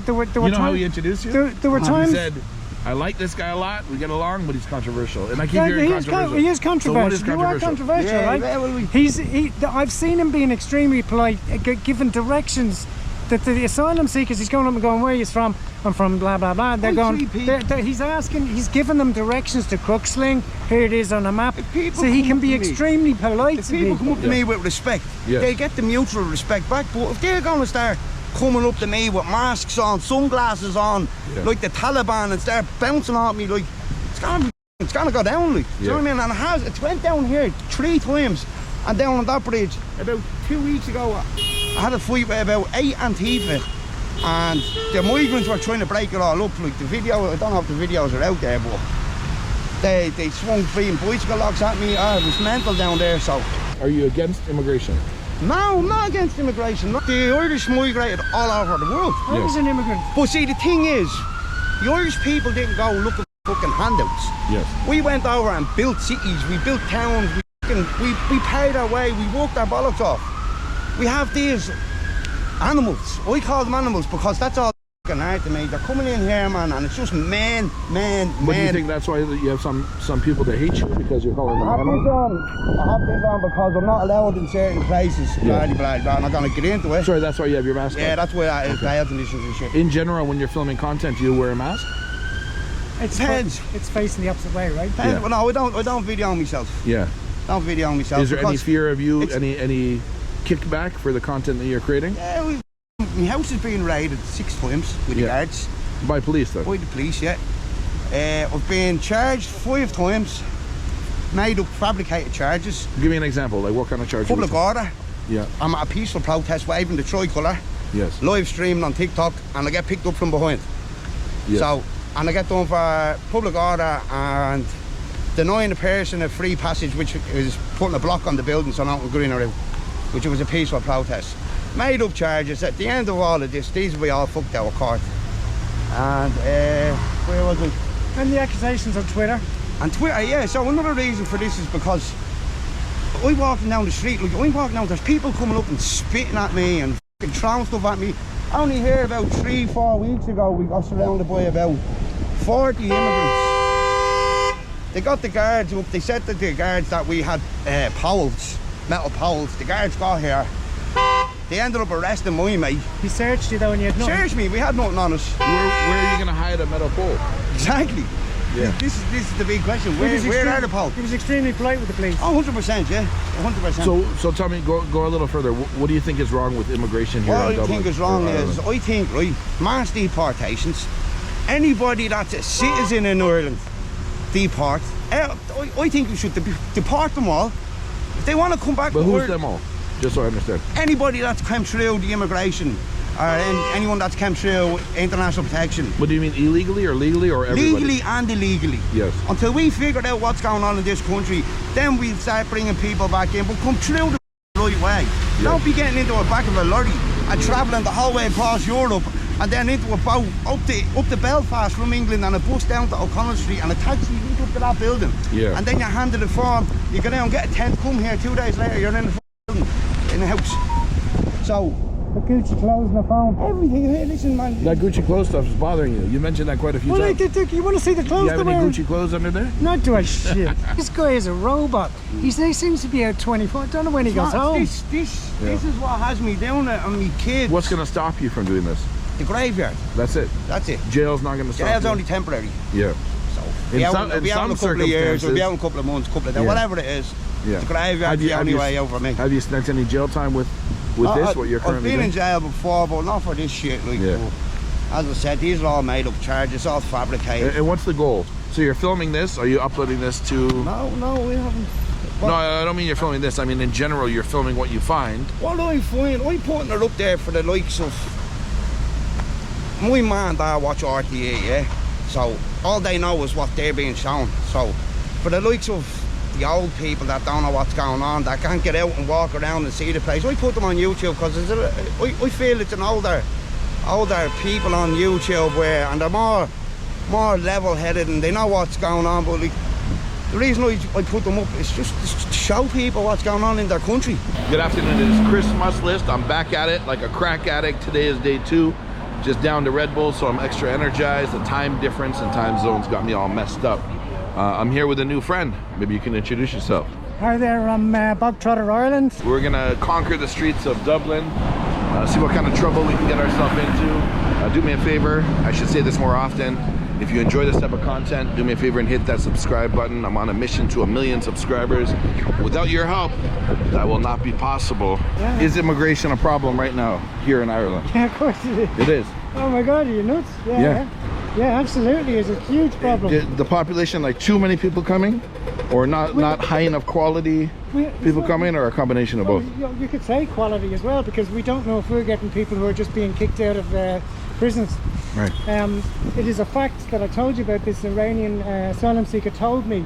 there were You know times, how he introduced you? there were times. He said, I like this guy a lot, we get along, but he's controversial. And I keep hearing he controversial. He is controversial. So what is controversial? You are controversial, Yeah, right? well, I've seen him being extremely polite, giving directions that the asylum seekers, he's going up and going, where are you from? I'm from blah, blah, blah. They're going, he's giving them directions to Crooksling. Here it is on a map. So he can be extremely polite if to people people. come up to me with respect, they get the mutual respect back. But if they're going to start coming up to me with masks on, sunglasses on, like the Taliban, and start bouncing at me, like, it's gonna go down, like. Do you know what I mean? And it went down here 3 times, and down on that bridge about 2 weeks ago. I had a fight with about 8 Antifa, and the migrants were trying to break it all up. Like the video, I don't know if the videos are out there, but they swung 3 bicycle locks at me. It was mental down there. So, are you against immigration? No, I'm not against immigration. The Irish migrated all over the world. I was an immigrant. But see, the thing is, the Irish people didn't go looking for fucking handouts. Yes. We went over and built cities, we built towns, we paid our way, we worked our bollocks off. We have these animals. I call them animals because that's all fucking hard to me. They're coming in here, man, and it's just men. But do you think that's why you have some people that hate you because you're calling them animals? I have this on because I'm not allowed in certain places. Blah, blah, blah. I'm not going to get into it. Sorry, that's why you have your mask on? Yeah, that's why I have conditions and shit. In general, when you're filming content, do you wear a mask? It depends. It's facing the opposite way, right? Yeah. Well, no, I don't video myself. Yeah. Don't video myself. Is there any fear of you, any kickback for the content that you're creating? Yeah, my house has been raided 6 times with the guards. By police, though? By the police, yeah. I've been charged 5 times, made up fabricated charges. Give me an example, like what kind of charges? Public order. Yeah. I'm at a peaceful protest waving the tricolour. Yes. Live streaming on TikTok, and I get picked up from behind. Yes. So, and I get done for public order and denying a person a free passage, which is putting a block on the building so no one can go in or out, which was a peaceful protest. Made up charges. At the end of all of this, these will be all fucked out of court. And where was it? And the accusations on Twitter. On Twitter, yeah. So another reason for this is because I'm walking down the street, like I'm walking down, there's people coming up and spitting at me and fucking throwing stuff at me. I only here about 3-4 weeks ago, we got surrounded by about 40 immigrants. They got the guards up. They said to the guards that we had poles, metal poles. The guards got here. They ended up arresting my mate. He searched you though and you had nothing? Searched me, we had nothing on us. Where are you going to hide a metal pole? Exactly. Yeah. This is the big question. Where are the poles? He was extremely polite with the police. Oh, 100%, yeah. 100%. So tell me, go a little further. What do you think is wrong with immigration here in Dublin? What I think is wrong is, I think, right, mass deportations. Anybody that's a citizen in Ireland, deport. I think we should deport them all. If they want to come back but to who's Ireland, them all? Just so I understand. Anybody that's come through the immigration, or anyone that's come through international protection. What do you mean, illegally or legally or everybody? Legally and illegally. Yes. Until we figured out what's going on in this country, then we'll start bringing people back in, but come through the right way. Yes. Don't be getting into the back of a lorry and travelling the whole way across Europe and then into a boat up to Belfast from England and a bus down to O'Connell Street and a taxi right up to that building. Yeah. And then you're handed a form, you go down and get a tent, come here 2 days later, you're in the building, in the house. So, the Gucci clothes and the phone. everything. Hey, listen, man. That Gucci clothes stuff is bothering you. You mentioned that quite a few times. You want to see the clothes You have they're any wearing? Gucci clothes under there? Not do I shit. This guy is a robot. He seems to be out 24. I don't know when he goes home. This is what has me down on me kids. What's going to stop you from doing this? The graveyard. That's it. That's it. Jail's not going to stop Jail's you. only temporary. Yeah. So In be out some in a couple of years, we'll be out in a couple of months, couple of days, whatever it is. Yeah. The graveyard's the only way out for me. Have you spent any jail time with this, what you're currently I've been doing? in jail before, but not for this shit. Like, as I said, these are all made up charges, all fabricated. And what's the goal? So you're filming this? Are you uploading this to... No, we haven't. No, I don't mean you're filming this. I mean, in general, you're filming what you find. What I find, I'm putting it up there for the likes of... My man and dad watch RTA, yeah? So, all they know is what they're being shown. So, for the likes of the old people that don't know what's going on, that can't get out and walk around and see the place, I put them on YouTube because I feel it's an older people on YouTube and they're more level-headed and they know what's going on, but like, the reason I put them up is just to show people what's going on in their country. Good afternoon, it is Chris List. I'm back at it like a crack addict. Today is day 2. Just down to Red Bull, so I'm extra energized. The time difference and time zones got me all messed up. I'm here with a new friend. Maybe you can introduce yourself. Hi there, I'm Bogtrotter Ireland. We're gonna conquer the streets of Dublin, see what kind of trouble we can get ourselves into. Do me a favor, I should say this more often. If you enjoy this type of content, do me a favor and hit that subscribe button. I'm on a mission to 1 million subscribers. Without your help, that will not be possible. Yeah. Is immigration a problem right now here in Ireland? Yeah, of course it is. It is. Oh my God, are you nuts? Yeah. Yeah, absolutely. It's a huge problem. The population, like too many people coming, or not high enough quality people coming, or a combination of both? You could say quality as well, because we don't know if we're getting people who are just being kicked out of prisons. Right. It is a fact that I told you about. This Iranian asylum seeker told me,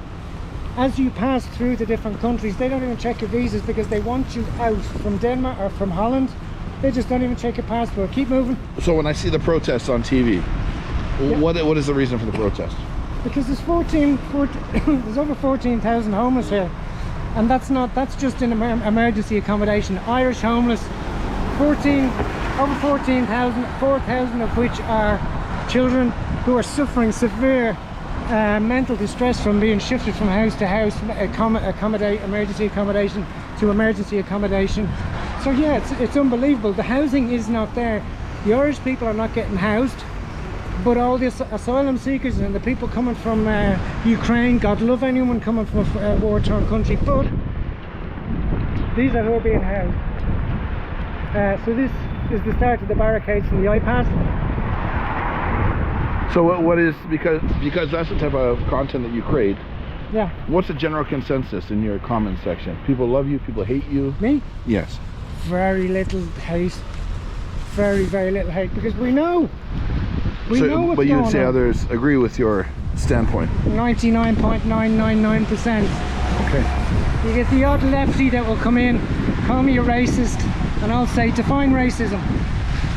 as you pass through the different countries, they don't even check your visas because they want you out from Denmark or from Holland. They just don't even check your passport. Keep moving. So when I see the protests on TV, what is the reason for the protest? Because there's there's over 14,000 homeless here, and that's just in emergency accommodation. Irish homeless, over 14,000, 4,000 of which are children who are suffering severe mental distress from being shifted from house to house, emergency accommodation to emergency accommodation. So yeah, it's unbelievable. The housing is not there. The Irish people are not getting housed, but all the asylum seekers and the people coming from Ukraine, God love anyone coming from a war-torn country, but these are who are being housed. So this is the start of the barricades from the iPass. So what is, because that's the type of content that you create, yeah, what's the general consensus in your comment section? People love you, people hate you? Me? Yes. Very little hate. Very, very little hate, because we know what's going on. But you would say others agree with your standpoint? 99.999%. Okay. You get the odd lefty that will come in, call me a racist, and I'll say define racism,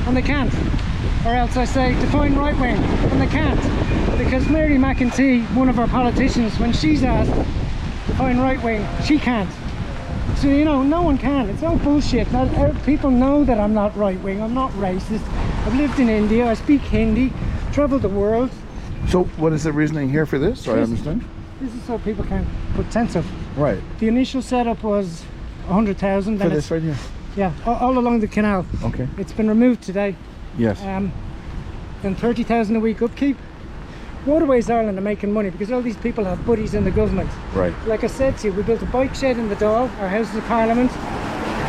and they can't. Or else I say define right wing, and they can't. Because Mary McEntee, one of our politicians, when she's asked define right wing, she can't. So you know, no one can. It's all bullshit. People know that I'm not right wing, I'm not racist. I've lived in India, I speak Hindi, traveled the world. So what is the reasoning here for this? So I understand. This is so people can put tents up. Right. The initial setup was 100,000. For this right here? Yeah, all along the canal. Okay. It's been removed today. Yes. Then 30,000 a week upkeep. Waterways Ireland are making money because all these people have buddies in the government. Right. Like I said to you, we built a bike shed in the Dáil, our Houses of Parliament.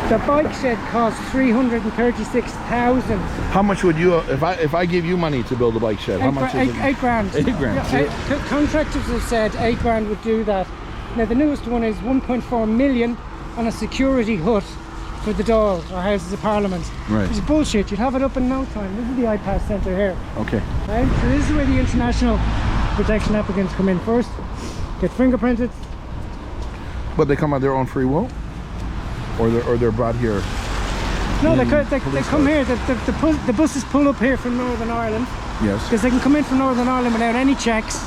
The bike shed cost 336,000. How much would you, if I give you money to build a bike shed, how much is it? 8 grand. 8 grand. Yeah, contractors have said 8 grand would do that. Now the newest one is 1.4 million on a security hut for the Dáil, our Houses of Parliament. Right. It's bullshit. You'd have it up in no time. This is the iPass centre here. Okay. Right? So this is where the international protection applicants come in first, get fingerprinted. But they come on their own free will, or they're brought here. No, they come here. The buses pull up here from Northern Ireland. Yes. Because they can come in from Northern Ireland without any checks.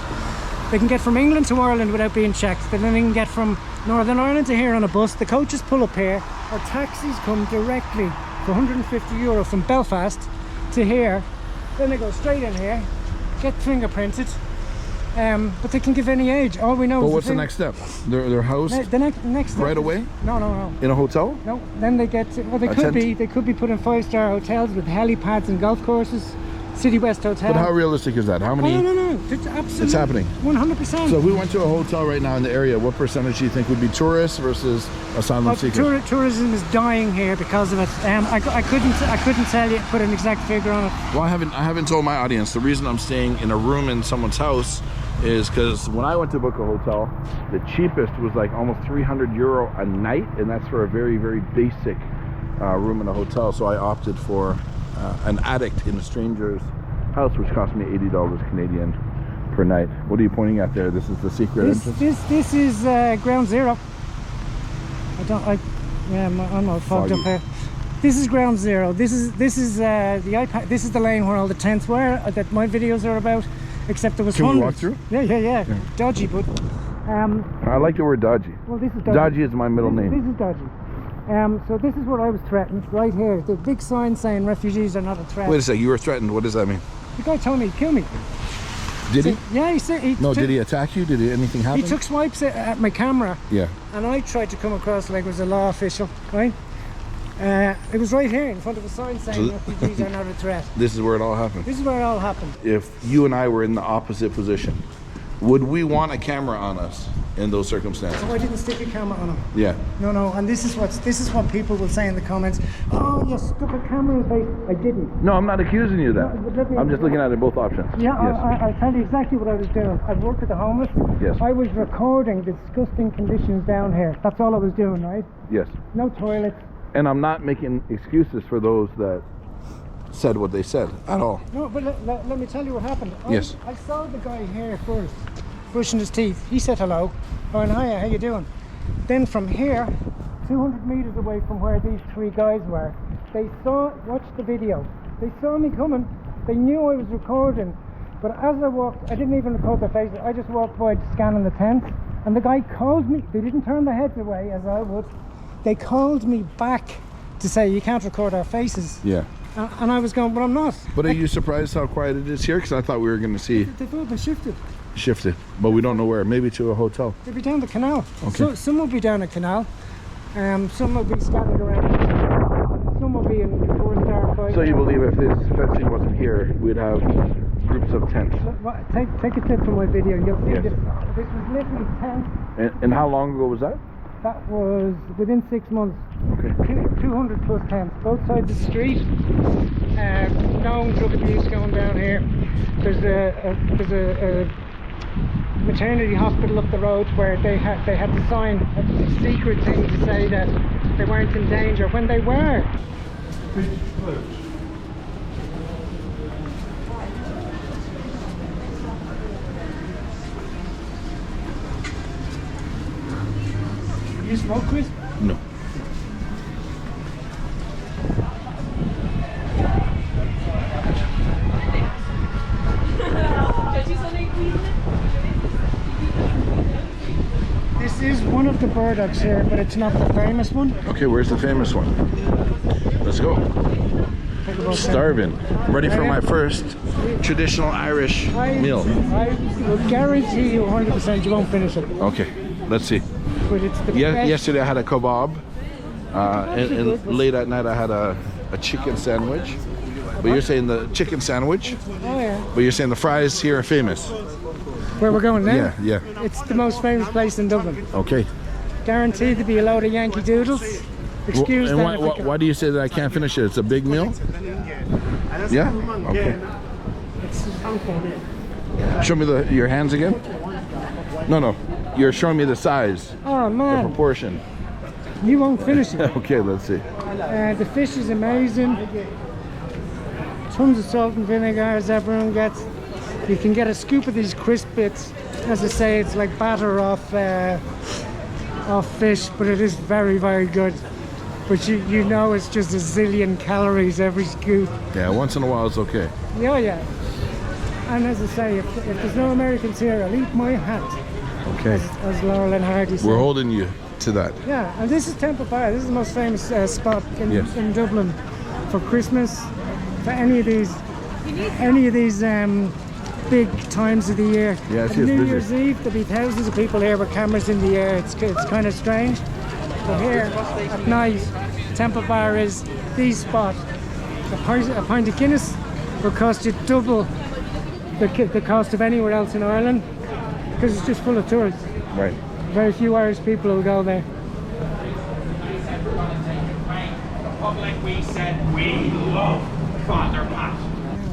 They can get from England to Ireland without being checked. Then they can get from Northern Ireland to here on a bus. The coaches pull up here. Or taxis come directly for €150 from Belfast to here. Then they go straight in here, get fingerprinted. But they can give any age. All we know is. But what's the next step? They're housed. The next step right away? No. In a hotel? No. Then they get. Well, they could be put in 5-star hotels with helipads and golf courses. City West Hotel. But how realistic is that? How many? No. It's absolutely. It's happening. 100%. So if we went to a hotel right now in the area, what percentage do you think would be tourists versus asylum seekers? Tourism is dying here because of it. I couldn't tell you, put an exact figure on it. Well, I haven't told my audience. The reason I'm staying in a room in someone's house is because when I went to book a hotel, the cheapest was like almost €300 a night, and that's for a very, very basic room in a hotel. So I opted for an addict in a stranger's house, which cost me $80 Canadian per night. What are you pointing at there? This is the secret entrance? This is ground zero. I'm all fogged up here. This is ground zero. This is the iPad. This is the lane where all the tents were that my videos are about. Except there was hundreds. Can we walk through? Yeah. Dodgy, but I like the word dodgy. well, this is dodgy. Dodgy is my middle name. This is dodgy. So this is what I was threatened right here. The big sign saying refugees are not a threat. Wait a sec, you were threatened. What does that mean? The guy told me he'd kill me. Did he? Yeah, he said he No, did he attack you? Did anything happen? He took swipes at my camera. Yeah. And I tried to come across like it was a law official, right? It was right here in front of a sign saying refugees are not a threat. This is where it all happened. This is where it all happened. If you and I were in the opposite position, would we want a camera on us in those circumstances? So I didn't stick a camera on him. Yeah. No, and this is what people will say in the comments. Oh, you stuck a camera in his face. I didn't. No, I'm not accusing you of that. No, but I'm just looking at it both options. Yeah, Yes. I'll tell you exactly what I was doing. I worked with the homeless. Yes. I was recording the disgusting conditions down here. That's all I was doing, right? Yes. No toilets. And I'm not making excuses for those that said what they said at all. No, but let me tell you what happened. Yes. I saw the guy here first, brushing his teeth. He said hello. I went, hiya, how you doing? Then from here, 200 meters away from where these three guys were, they watched the video. They saw me coming. They knew I was recording. But as I walked, I didn't even record their faces. I just walked by scanning the tent. And the guy called me. They didn't turn their heads away as I would. They called me back to say, you can't record our faces. Yeah. And I was going, but I'm not. But are you surprised how quiet it is here? Because I thought we were going to see They've all been shifted. shifted, but we don't know where. Maybe to a hotel. They'll be down the canal. Okay. So, some will be down the canal. Some will be scattered around. Some will be in 4-star. So you believe if this fencing wasn't here, we'd have groups of tents? Take a tip from my video. You'll see Yes. this was literally tents. And how long ago was that? That was within 6 months. Okay. 200 plus tents, both sides of the street. No drug abuse going down here. There's a maternity hospital up the road where they had to sign a secret thing to say that they weren't in danger when they were. You smoke, Chris? No. This is one of the burdocks here, but it's not the famous one. Okay, where's the famous one? Let's go. Starving. I'm ready for my first traditional Irish meal. I will guarantee you 100% you won't finish it. Okay, let's see. But it's the best. Yesterday I had a kebab, and late at night I had a chicken sandwich. But you're saying the chicken sandwich, Oh yeah. but you're saying the fries here are famous. Where we're going now? Yeah. It's the most famous place in Dublin. Okay. Guaranteed to be a load of Yankee Doodles. Excuse And that. why do you say that I can't finish it? It's a big meal? Yeah? Okay. It's okay. Show me your hands again. No. You're showing me the size, Oh the man, proportion. you won't finish it. Okay, let's see. The fish is amazing. Tons of salt and vinegar as everyone gets. You can get a scoop of these crisp bits. As I say, it's like batter off fish, but it is very, very good. But you know it's just a zillion calories every scoop. Yeah, once in a while it's okay. Yeah. And as I say, if there's no Americans here, I'll eat my hat. Okay. As Laurel and Hardy said. We're holding you to that. Yeah, and this is Temple Bar. This is the most famous spot in Dublin for Christmas, for any of these big times of the year. Yeah, And it's New busy. Year's Eve, there'll be thousands of people here with cameras in the air. It's kind of strange. But here at night, Temple Bar is the spot. A pint of Guinness will cost you double the cost of anywhere else in Ireland because it's just full of tourists. Right. Very few Irish people will go there. Public, we said we love Father Pat.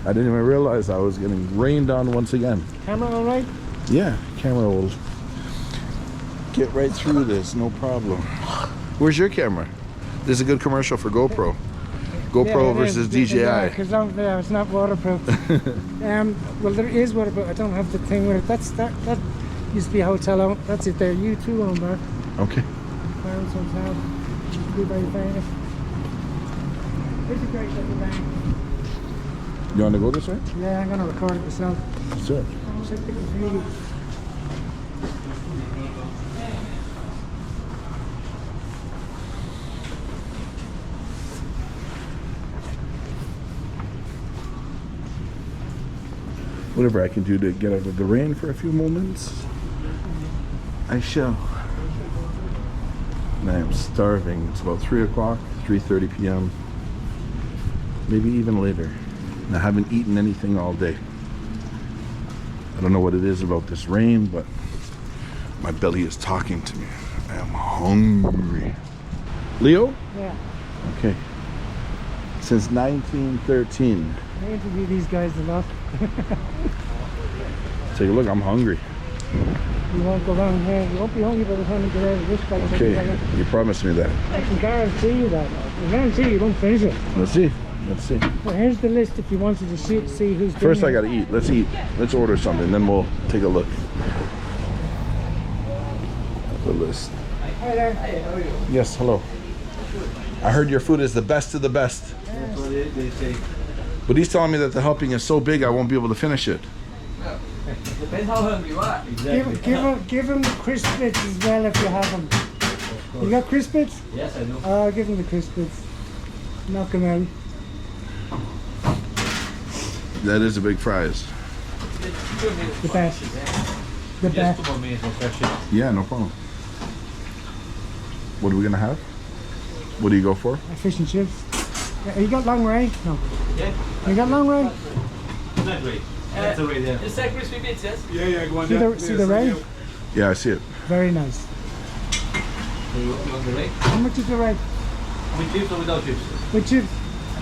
I didn't even realize I was getting rained on once again. Camera all right? Yeah, camera will get right through this, no problem. Where's your camera? This is a good commercial for GoPro. GoPro versus DJI. Because it's not waterproof. Well, there is waterproof. I don't have the thing with it. That used to be a hotel owned. That's it there. You too own that. Okay. Clarence Hotel. Used to be very famous. It's a great little bank. You want to go this way? Yeah, I'm going to record it myself. Sure. Check the computer. Whatever I can do to get out of the rain for a few moments, I shall. And I am starving. It's about 3 o'clock, 3:30 p.m. Maybe even later. And I haven't eaten anything all day. I don't know what it is about this rain, but my belly is talking to me. I am hungry. Leo? Yeah. Okay. Since 1913. I interview these guys a lot. Take a look, I'm hungry. You won't go down here. You won't be hungry by the time you get out of this place. Okay, you promised me that. I can guarantee you that. I guarantee you won't finish it. Let's see. Let's see. Well, here's the list if you wanted to see who's First doing I it. gotta eat. Let's eat. Let's order something, then we'll take a look at the list. Hi there. Yes, hello. I heard your food is the best of the best. That's what they say. But he's telling me that the helping is so big I won't be able to finish it. Depends how hungry you are. Exactly. Give him the crisp bits as well if you have them. You got crisp bits? Yes, I do. Give him the crisp bits. Knock him out. That is a big prize. The best. The Just best. 2 more minutes, we'll finish it. Yeah, no problem. What are we gonna have? What do you go for? Fish and chips. Yeah, you got long range? No. Yeah? You got long range? Not great. That's already there. Is that crispy bits, yes? Yeah, go on. See the ray? Yeah, I see it. Very nice. So you want the rate? How much is the ray? With chips or without chips? With chips?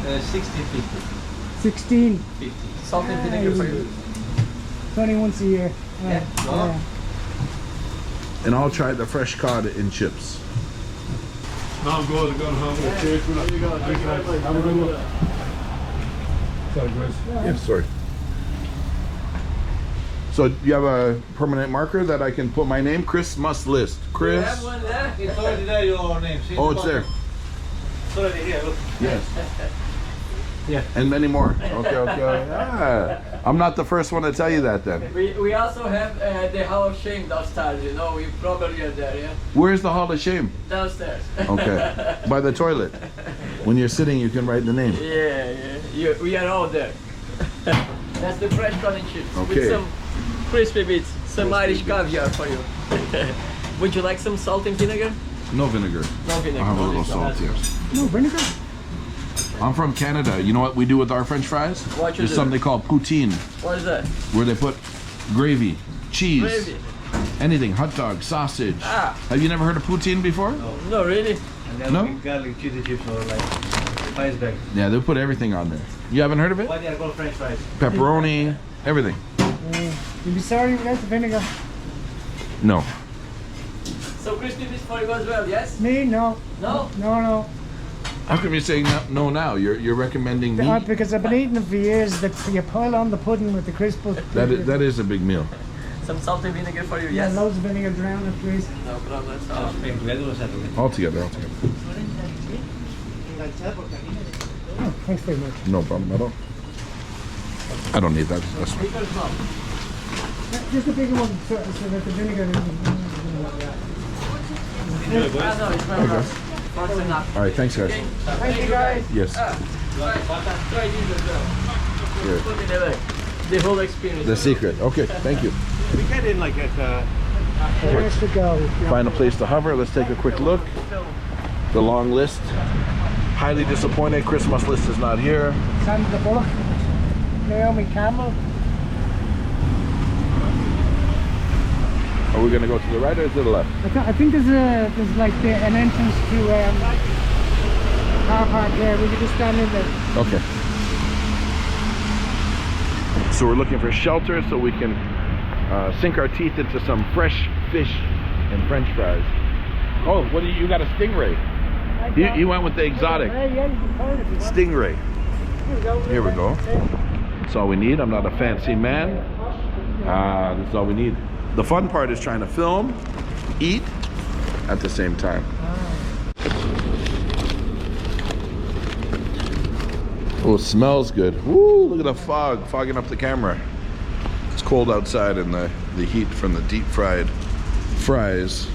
16.50. 16. 50. Salt and vinegar for you. It's only once a year. Yeah. Yeah. And I'll try the fresh cod and chips. No, I'm good. I'm going home. Cheers for that. Have a good one. Sorry, Chris. Yeah, sorry. So do you have a permanent marker that I can put my name? Chris must list. Chris. You have one there? It's already there, your name. See Oh, the it's there. bottom? It's already here, look. Yes. Yeah. And many more. Okay. Ah, I'm not the first one to tell you that then. We also have the Hall of Shame downstairs, you know, we probably are there, yeah? Where's the Hall of Shame? Downstairs. Okay. By the toilet. When you're sitting, you can write the name. Yeah. We are all there. That's the fresh cod and chips. Okay. With some crispy bits, some Irish caviar for you. Would you like some salt and vinegar? No vinegar. No vinegar. I'll have a only little salt, salt. yes. No vinegar? I'm from Canada. You know what we do with our French fries? What you There's do? something called poutine, What is that? where they put gravy, cheese, Gravy. anything, hot dog, sausage. Ah. Have you never heard of poutine before? No, really? And then No? with garlic chili chips or like spice bag. Yeah, they put everything on there. You haven't heard of it? Why they are called French fries? Pepperoni, everything. You'd be sorry without the vinegar. No. So crispy bits for you as well, yes? Me? No. No? No. How come you're saying no now? You're recommending me? Because I've been eating them for years. That you pile on the pudding with the crisp. That is a big meal. Some salt and vinegar for you, Yeah, yes? loads of vinegar drown it, please. No problem at all. Paying together or separately? All together. Oh, thanks very much. No problem at all. I don't need that. That's fine. Big or small? Just a bigger one so that the vinegar doesn't. No, it's not enough. That's enough. All right, thanks guys. Thank you guys. Yes. Try this as well. Here. Put in the whole experience. The secret. Okay, thank you. We get in like at There's to go. Find a place to hover. Let's take a quick look. The long list. Highly disappointed. Christmas list is not here. Sandra Bullock. Naomi Campbell. Are we gonna go to the right or to the left? I think there's like an entrance to car park there. We could just stand in there. Okay. So we're looking for shelter so we can sink our teeth into some fresh fish and French fries. Oh, what do you got? A stingray. You went with the exotic. Yeah, you can find it if you want. Stingray. Here we go. That's all we need. I'm not a fancy man. That's all we need. The fun part is trying to film, eat at the same time. Oh, it smells good. Woo, look at the fog, fogging up the camera. It's cold outside and the heat from the deep fried fries.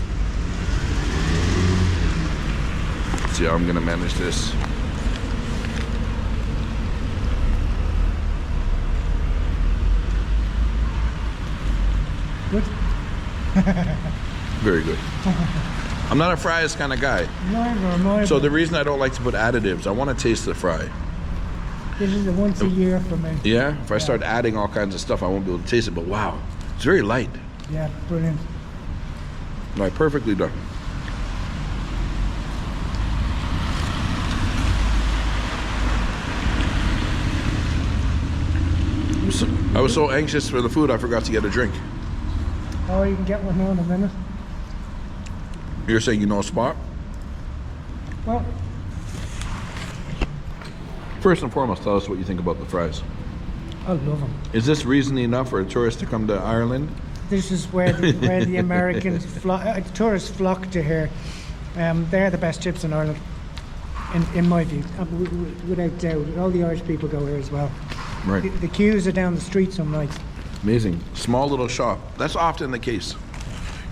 Let's see how I'm gonna manage this. Good. Very good. I'm not a fries kind of guy. Neither am I. So the reason I don't like to put additives, I want to taste the fry. This is a once a year for me. Yeah? If I start adding all kinds of stuff, I won't be able to taste it. But wow, it's very light. Yeah, brilliant. Right, perfectly done. I was so anxious for the food, I forgot to get a drink. Oh, you can get one now in a minute. You're saying you know a spot? Well, First and foremost, tell us what you think about the fries. I love them. Is this reason enough for a tourist to come to Ireland? This is where the Americans, tourists flock to here. They're the best chips in Ireland, in my view, without doubt. All the Irish people go here as well. Right. The queues are down the street some nights. Amazing. Small little shop. That's often the case.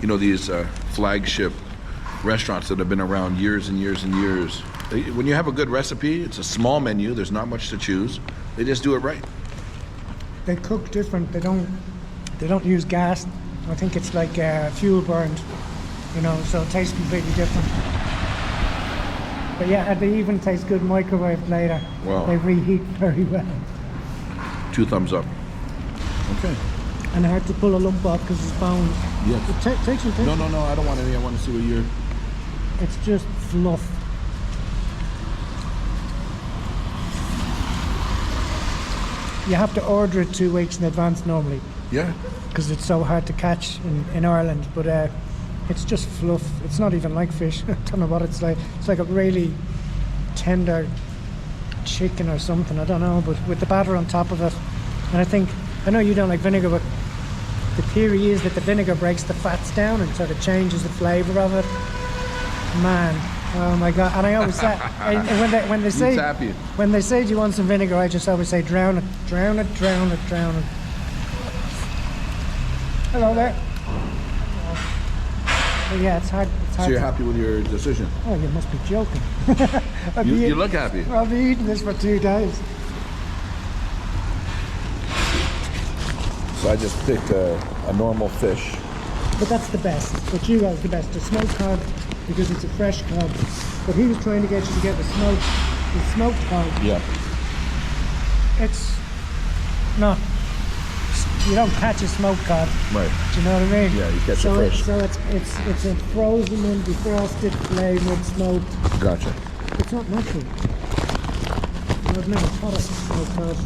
You know, these flagship restaurants that have been around years and years and years. When you have a good recipe, it's a small menu, there's not much to choose. They just do it right. They cook different. They don't use gas. I think it's like fuel burned, you know, so it tastes completely different. But yeah, and they even taste good microwaved later. Wow. They reheat very well. 2 thumbs up. Okay. And I had to pull a lump off because it's bones. Yes. Take some. No, I don't want any. I want to see what you're... It's just fluff. You have to order it 2 weeks in advance normally Yeah. because it's so hard to catch in Ireland. But it's just fluff. It's not even like fish. I don't know what it's like. It's like a really tender chicken or something. I don't know, but with the batter on top of it. And I know you don't like vinegar, but the theory is that the vinegar breaks the fats down and sort of changes the flavour of it. Man, oh my God! And I always say, and when they say, when they say, do you want some vinegar? I just always say, drown it, drown it, drown it, drown it. Hello there. But yeah, it's hard. So you're happy with your decision? Oh, you must be joking. You look happy. I'll be eating this for 2 days. So I just picked a normal fish. But that's the best. What you got is the best. The smoked cod, because it's a fresh cod. But he was trying to get you to get the smoked cod. Yeah. It's not. You don't catch a smoked cod. Right. Do you know what I mean? Yeah, you catch it fresh. So it's a frozen one, defrosted, flavored, smoked. Gotcha. It's not natural. I've never caught a smoked cod.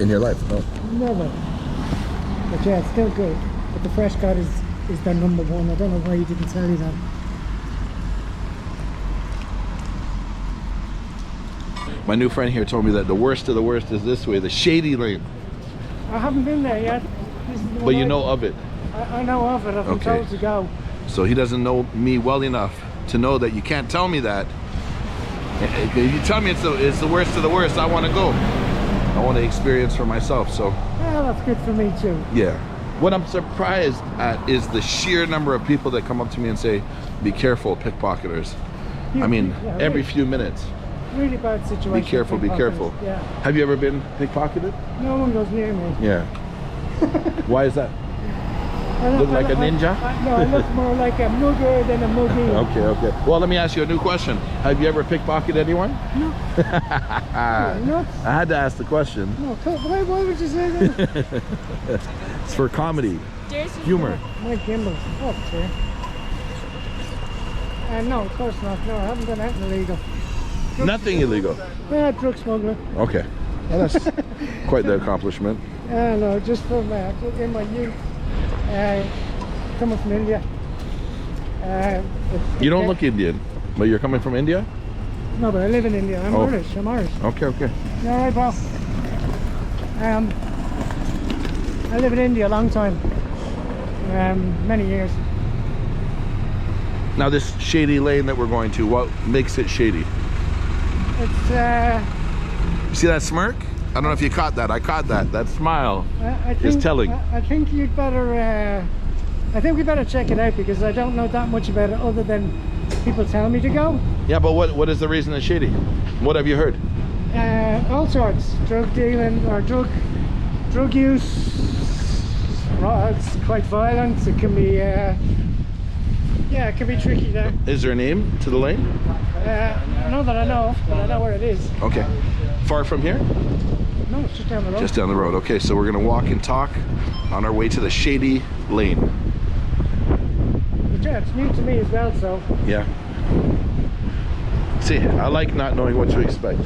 In your life? No. Never. But yeah, it's still good. But the fresh cod is their number one. I don't know why he didn't tell you that. My new friend here told me that the worst of the worst is this way, the shady lane. I haven't been there yet. This is the But one you know of it. I know of it. I've been told to go. So he doesn't know me well enough to know that you can't tell me that. If you tell me it's the worst of the worst, I want to go. I want to experience for myself. So Well, that's good for me too. yeah. What I'm surprised at is the sheer number of people that come up to me and say, "Be careful, pickpocketers." I mean, Yeah, every really, few minutes. really bad situation. Be careful, be careful. Yeah. Have you ever been pickpocketed? No one goes near me. Yeah. Why is that? Look like a ninja? No, I look more like a mugger than a muggy. Okay. Well, let me ask you a new question. Have you ever pickpocketed anyone? No. No. I had to ask the question. No, why would you say that? It's for comedy, humor. My gimbals. Oh, dear. No, of course not. No, I haven't done anything illegal. Nothing illegal. Yeah, drug smuggler. Okay. Well, that's quite the accomplishment. No, just from in my youth. Coming from India. You don't look Indian, but you're coming from India? No, but I live in India. I'm Irish. I'm Irish. Okay. You all right, pal? I live in India a long time. Many years. Now this shady lane that we're going to, what makes it shady? It's You see that smirk? I don't know if you caught that. I caught that. That smile is telling. I think you'd better. I think we better check it out because I don't know that much about it other than people tell me to go. Yeah, but what is the reason it's shady? What have you heard? All sorts. Drug dealing or drug use. Right, it's quite violent. It can be, yeah, it can be tricky there. Is there a name to the lane? Not that I know of, but I know where it is. Okay. Far from here? No, it's just down the road. Just down the road. Okay, so we're gonna walk and talk on our way to the shady lane. But yeah, it's new to me as well, so. Yeah. See, I like not knowing what to expect.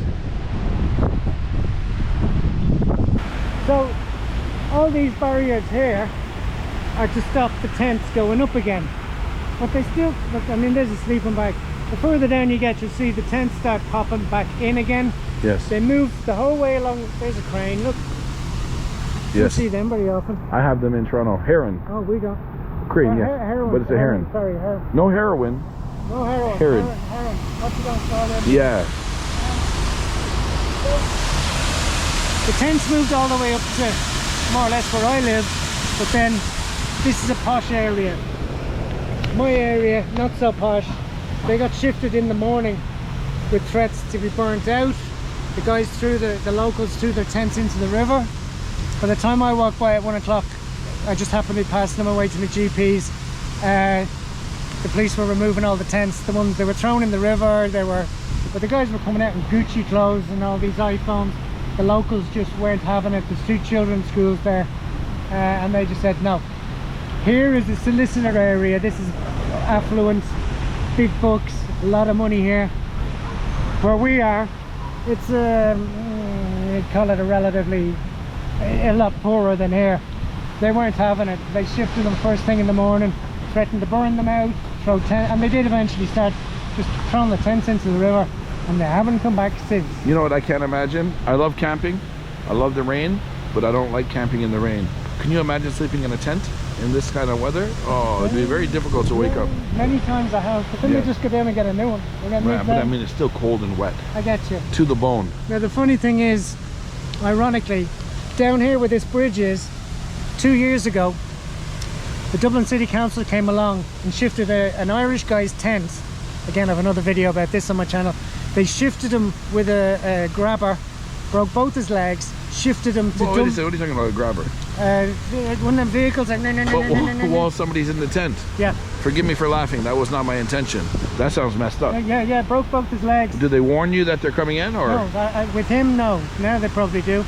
So, all these barriers here are to stop the tents going up again. But they still, I mean, there's a sleeping bag. The further down you get, you'll see the tents start popping back in again. Yes. They move the whole way along. There's a crane, look. You Yes. see them very often. I have them in Toronto. Heron. Oh, we go. Crane, yes. Heroin. But it's a heron. Sorry, heron. No heroin. No heroin. Heron. Heron. What you gonna call them? Yeah. The tents moved all the way up to more or less where I live, but then this is a posh area. My area, not so posh. They got shifted in the morning with threats to be burnt out. The guys threw the locals threw their tents into the river. By the time I walked by at 1 o'clock, I just happened to be passing them away to the GPs. The police were removing all the tents. The ones they were thrown in the river, but the guys were coming out in Gucci clothes and all these iPhones. The locals just weren't having it. There's 2 children's schools there, and they just said no. Here is the solicitor area. This is affluent, big bucks, a lot of money here. Where we are, it's you'd call it a lot poorer than here. They weren't having it. They shifted them first thing in the morning, threatened to burn them out, throw tents, and they did eventually start just throwing the tents into the river, and they haven't come back since. You know what I can't imagine? I love camping. I love the rain, but I don't like camping in the rain. Can you imagine sleeping in a tent in this kind of weather? Oh, it'd be very difficult to wake up. Many times I have, but then they just go down and get a new one. Right, but I mean, it's still cold and wet. I get you. To the bone. Now the funny thing is, ironically, down here where this bridge is, 2 years ago, the Dublin City Council came along and shifted an Irish guy's tent. Again, I have another video about this on my channel. They shifted him with a grabber, broke both his legs, shifted him to What are you talking about, a grabber? one of them vehicles like While somebody's in the tent. Yeah. Forgive me for laughing, that was not my intention. That sounds messed up. Yeah, broke both his legs. Do they warn you that they're coming in, or? No, with him, no. Now they probably do.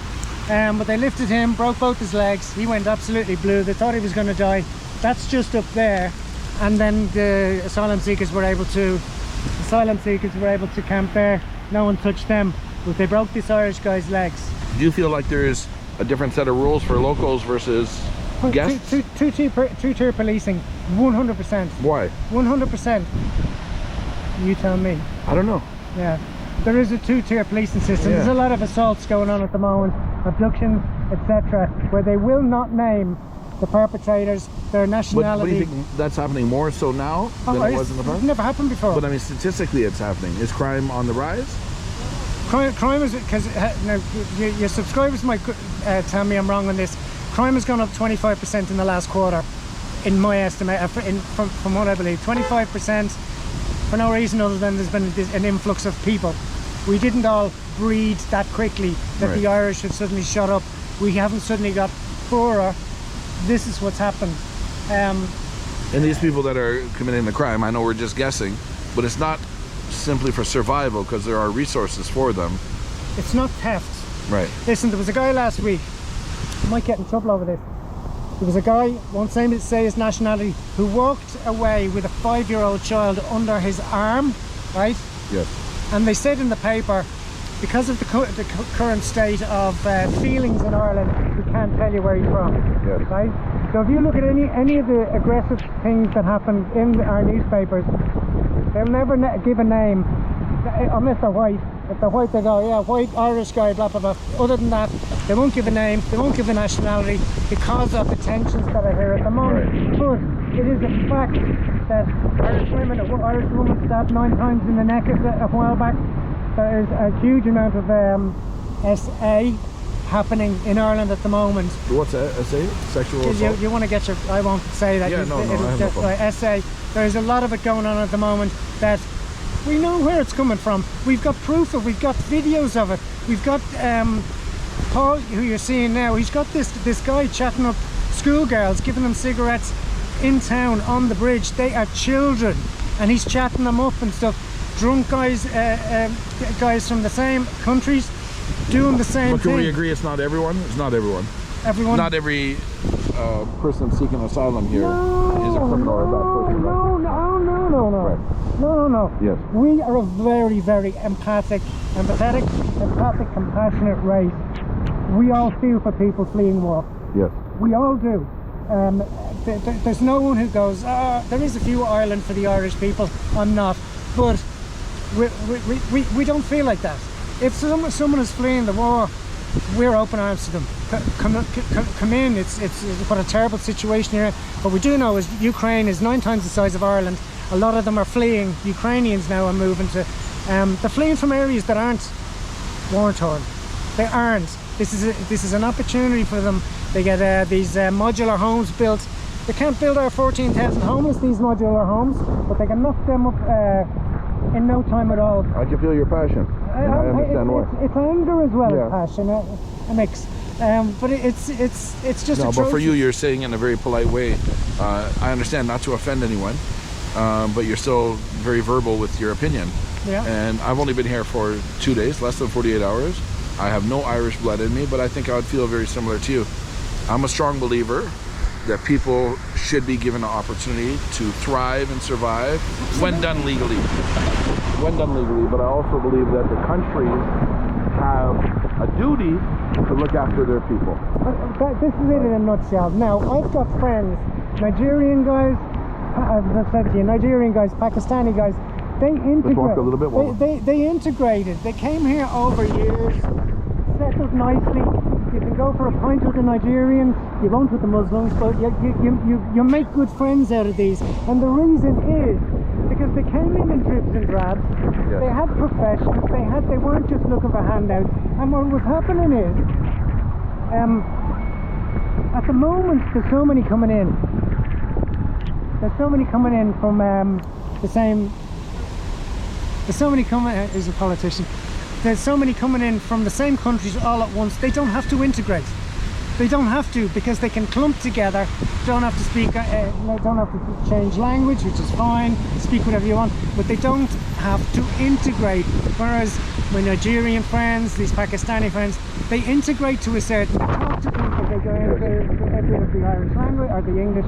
But they lifted him, broke both his legs. He went absolutely blue. They thought he was going to die. That's just up there. And then the asylum seekers were able to camp there. No one touched them. But they broke this Irish guy's legs. Do you feel like there's a different set of rules for locals versus guests? Two-tier policing, 100%. Why? 100%. You tell me. I don't know. Yeah. There is a 2-tier policing system. Yeah. There's a lot of assaults going on at the moment, abductions, etc., where they will not name the perpetrators, their nationality. What do you think that's happening more so now than it was in the past? It's never happened before. But I mean, statistically it's happening. Is crime on the rise? Crime is, because your subscribers might tell me I'm wrong on this. Crime has gone up 25% in the last quarter, in my estimate, from what I believe. 25% for no reason other than there's been an influx of people. We didn't all breed that quickly that the Irish had suddenly shot up. We haven't suddenly got poorer. This is what's happened. And these people that are committing the crime, I know we're just guessing, but it's not simply for survival because there are resources for them. It's not theft. Right. Listen, there was a guy last week, I might get in trouble over this. There was a guy, won't say his nationality, who walked away with a 5-year-old child under his arm, right? Yes. And they said in the paper, because of the current state of feelings in Ireland, we can't tell you where he's from. Yes. Right? So if you look at any of the aggressive things that happen in our newspapers, they'll never give a name unless they're white. If they're white, they go, yeah, white Irish guy, blah blah blah. Other than that, they won't give a name, they won't give a nationality because of the tensions that are here at the moment. Right. But it is a fact that Irish woman stabbed 9 times in the neck a while back. There is a huge amount of SA happening in Ireland at the moment. What's SA? Sexual assault? You want to get your... I won't say that. Yeah, no, I have no problem. SA. There's a lot of it going on at the moment that we know where it's coming from. We've got proof of it. We've got videos of it. We've got Paul, who you're seeing now. He's got this guy chatting up schoolgirls, giving them cigarettes in town on the bridge. They are children, and he's chatting them up and stuff. Drunk guys, guys from the same countries, doing the same But can thing. we agree it's not everyone? It's not everyone. Everyone. Not every person seeking asylum here is a criminal or a bad person. No. Right. No. Yes. We are a very, very empathetic, compassionate race. We all feel for people fleeing war. Yes. We all do. There's no one who goes, there is a few Ireland for the Irish people. I'm not. But we don't feel like that. If someone is fleeing the war, we're open arms to them. Come in. It's what a terrible situation here. What we do know is Ukraine is 9 times the size of Ireland. A lot of them are fleeing. Ukrainians now are moving to. They're fleeing from areas that aren't war-torn. They aren't. This is an opportunity for them. They get these modular homes built. They can't build our 14,000 homeless, these modular homes, but they can knock them up in no time at all. I can feel your passion. I understand why. It's anger as well Yeah. as passion, a mix. But it's just No, a but for trophy. you, you're saying in a very polite way. I understand not to offend anyone, but you're still very verbal with your opinion. Yeah. And I've only been here for 2 days, less than 48 hours. I have no Irish blood in me, but I think I would feel very similar to you. I'm a strong believer that people should be given an opportunity to thrive and survive when done legally. When done legally, but I also believe that the countries have a duty to look after their people. This is it in a nutshell. Now, I've got friends, Nigerian guys, as I said to you, Nigerian guys, Pakistani guys, they integrate. Let's walk a little bit more. They integrated. They came here over years, settled nicely. You can go for a pint with the Nigerians, you won't with the Muslims, but you make good friends out of these. And the reason is because they came in dribs and drabs. Yes. They had professions. They weren't just looking for handouts. And what was happening is, at the moment, there's so many coming in. There's so many coming in from the same. There's so many coming. Is a politician. There's so many coming in from the same countries all at once. They don't have to integrate. They don't have to, because they can clump together. Don't have to speak. Don't have to change language, which is fine. Speak whatever you want, but they don't have to integrate. Whereas my Nigerian friends, these Pakistani friends, they integrate to a certain. They talk to people. They go into a bit of the Irish language or the English.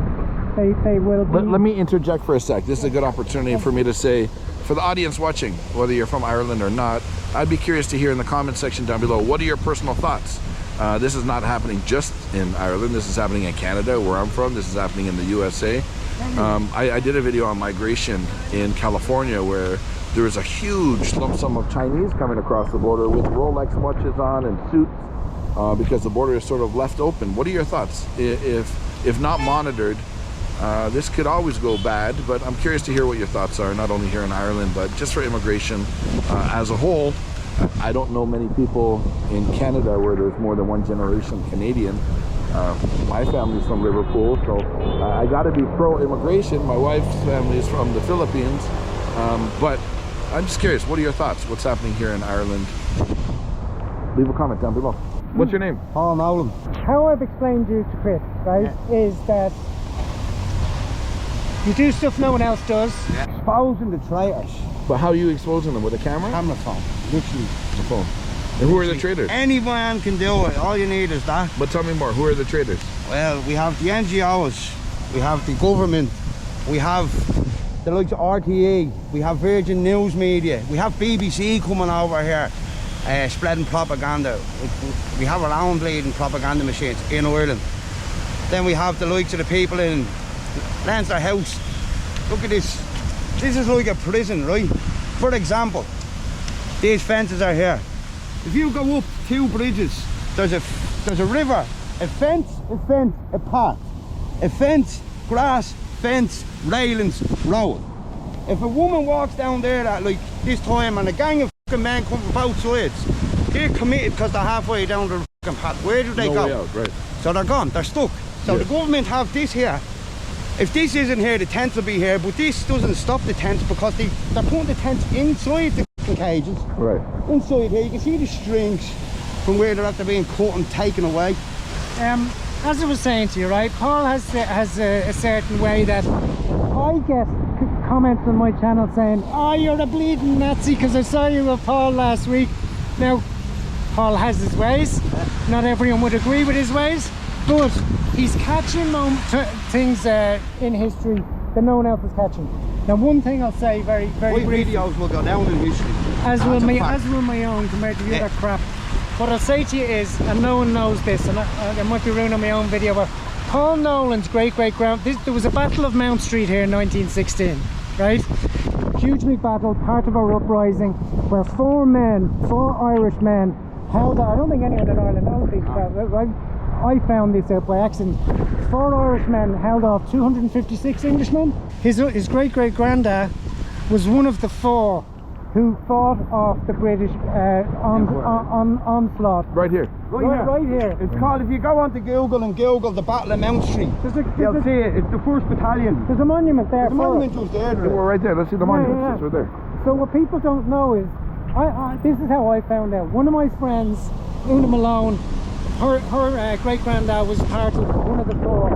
They will. Let me interject for a sec. This is a good opportunity for me to say, for the audience watching, whether you're from Ireland or not, I'd be curious to hear in the comment section down below, what are your personal thoughts? This is not happening just in Ireland. This is happening in Canada, where I'm from. This is happening in the USA. I did a video on migration in California where there was a huge lump sum of Chinese coming across the border with Rolex watches on and suits because the border is sort of left open. What are your thoughts? If not monitored, this could always go bad, but I'm curious to hear what your thoughts are, not only here in Ireland, but just for immigration as a whole. I don't know many people in Canada where there's more than one generation Canadian. My family's from Liverpool, so I got to be pro-immigration. My wife's family is from the Philippines, but I'm just curious, what are your thoughts? What's happening here in Ireland? Leave a comment down below. What's your name? Paul Nolan. How I've explained you to Chris, right, is that you do stuff no one else does. Exposing the traitors. But how are you exposing them? With a camera? Camera phone, literally. The phone. And who are the traders? Anyone can do it. All you need is that. But tell me more. Who are the traders? Well, we have the NGOs, we have the government, we have the likes of RTE, we have Virgin News Media, we have BBC coming over here, spreading propaganda. We have our own bleeding propaganda machines in Ireland. Then we have the likes of the people in Leinster House. Look at this. This is like a prison, right? For example, these fences are here. If you go up 2 bridges, there's a river, a fence, a path, a fence, grass, fence, railings, road. If a woman walks down there at like this time and a gang of fucking men come from both sides, they're committed because they're halfway down the fucking path. Where do they go? Way out, right. So they're gone, they're stuck. So the government have this here. If this isn't here, the tents will be here, but this doesn't stop the tents because they're putting the tents inside the cages. Right. Inside here, you can see the strings from where they're after being cut and taken away. as I was saying to you, right, Paul has a certain way that I get comments on my channel saying, oh, you're a bleeding Nazi because I saw you with Paul last week. Now, Paul has his ways. Not everyone would agree with his ways, but he's catching things in history that no one else is catching. Now, one thing I'll say very briefly, videos will go down in history. as will my own compared to the other crap. What I'll say to you is, and no one knows this, and I might be ruining my own video, but Paul Nolan's great-great-grand, there was a Battle of Mount Street here in 1916, right? Huge big battle, part of our uprising, where four Irish men held out. I don't think anyone in Ireland knows these about it, right? I found this out by accident. 4 Irishmen held off 256 Englishmen. His great-great-granddad was one of the 4 who fought off the British onslaught. Right here. Right here. It's called, if you go onto Google and Google the Battle of Mount Street, you'll see it. It's the 1st Battalion. There's a monument there. The monument was there. We're right there. Let's see the monument. Yeah. It's right there. So what people don't know is, this is how I found out. One of my friends, Una Malone, her great-granddad was part of one of the 4.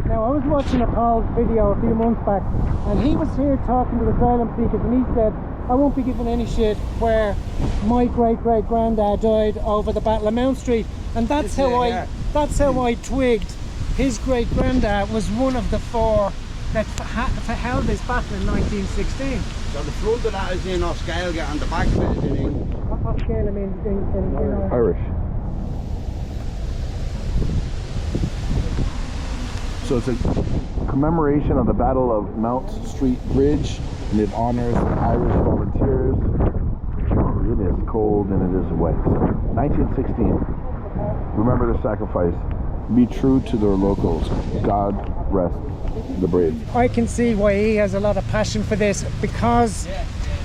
Now, I was watching a Paul's video a few months back, and he was here talking to asylum seekers, and he said, I won't be giving any shit where my great-great-granddad died over the Battle of Mount Street. And that's how I twigged his great-granddad was one of the 4 that held this battle in 1916. So the front of that is in Australia and the back of it is in England. What scale I mean in Irish. So it's a commemoration of the Battle of Mount Street Bridge, and it honors the Irish volunteers. It is cold and it is wet. 1916. Remember the sacrifice. Be true to their locals. God rest the brave. I can see why he has a lot of passion for this, because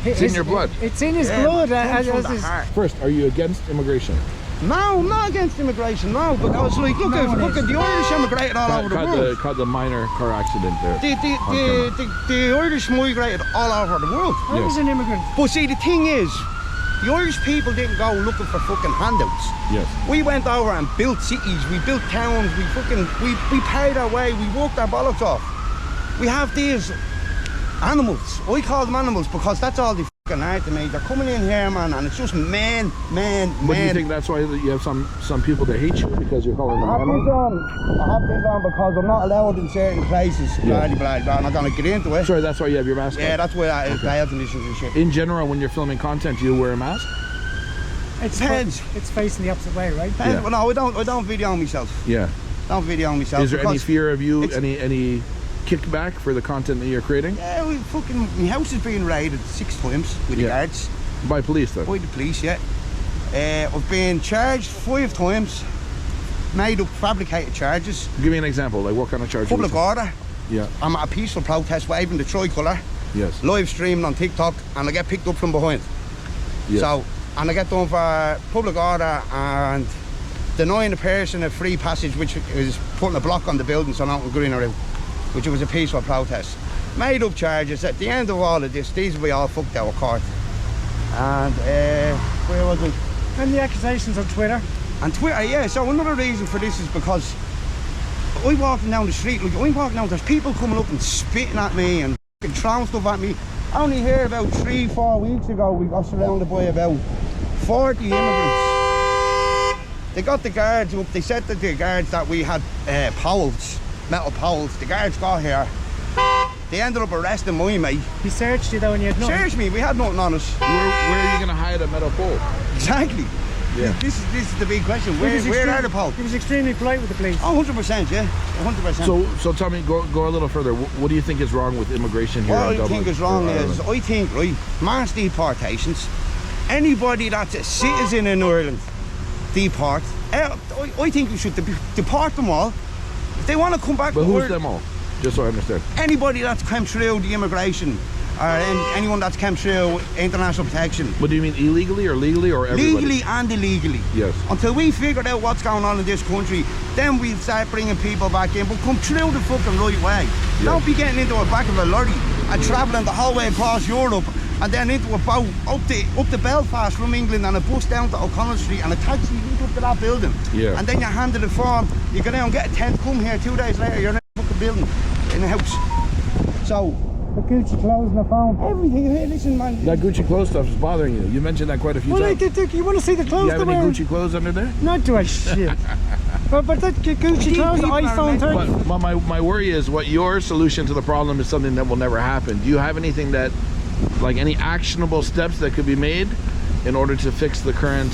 It's in your blood. It's in his blood. First, are you against immigration? No, I'm not against immigration, no, because look at the Irish emigrated all over the world. Caught the minor car accident there. The Irish migrated all over the world. I was an immigrant. But see, the thing is, the Irish people didn't go looking for fucking handouts. Yes. We went over and built cities, we built towns, we paid our way, we worked our bollocks off. We have these animals. I call them animals because that's all they fucking are to me. They're coming in here, man, and it's just men. But do you think that's why you have some people that hate you because you're calling them animals? I have this on because I'm not allowed in certain places. Yeah. Blah, blah, blah. I'm not going to get into it. Sorry, that's why you have your mask on? Yeah, that's why I have bail conditions and shit. In general, when you're filming content, do you wear a mask? It's Depends. It's facing the opposite way, right? Yeah. Yeah. No, I don't video myself. Yeah. I don't video myself. Is there any fear of you, it's- any kickback for the content that you're creating? Yeah, my house has been raided 6 times with the guards. By police, though? By the police, yeah. I've been charged 5 times, made up fabricated charges. Give me an example, like what kind of charges? Public order. Yeah. I'm at a peaceful protest waving the tricolour, Yes. live streaming on TikTok, and I get picked up from behind. Yes. So, and I get done for public order and denying a person a free passage, which is putting a block on the building so no one can green around, which was a peaceful protest. Made up charges. At the end of all of this, these will be all fucked out of court. And where was it? And the accusations on Twitter. And Twitter, yeah. So another reason for this is because I'm walking down the street, like I'm walking down, there's people coming up and spitting at me and fucking throwing stuff at me. I only heard about 3-4 weeks ago we got surrounded by about 40 immigrants. They got the guards up, they said to the guards that we had poles, metal poles. The guards got here. They ended up arresting my mate. He searched you though and you had nothing. Searched me, we had nothing on us. Where are you going to hide a metal pole? Exactly. Yeah. This is the big question. Where are the poles? He was extremely polite with the police. Oh, 100%, yeah. 100%. So tell me, go a little further. What do you think is wrong with immigration here What in I Dublin? think is wrong or is, Ireland? I think, right, mass deportations, anybody that's a citizen in Ireland, deport. I think we should deport them all. If they want to come back But to who's Ireland, them all? Just so I understand. anybody that's come through the immigration, or anyone that's come through international protection, What do you mean, illegally or legally or everybody? legally and illegally. Yes. Until we figured out what's going on in this country, then we'll start bringing people back in, but come through the fucking right way. Yes. Don't be getting into the back of a lorry and travelling the whole way across Europe and then into a boat up to Belfast from England, and a bus down to O'Connell Street, and a taxi right up to that building. Yeah. And then you're handed the form, you go down, get a tent, come here, 2 days later, you're in a fucking building, in a house. So, The Gucci clothes and the phone. everything, hey, listen man. That Gucci clothes stuff is bothering you. You mentioned that quite a few Well, times. you want to see the Do clothes you have they're any wearing? Gucci clothes under there? Not do I shit. but that Gucci clothes, people are iPhone meant- 30. But my worry is what your solution to the problem is something that will never happen. Do you have anything that, like any actionable steps that could be made in order to fix the current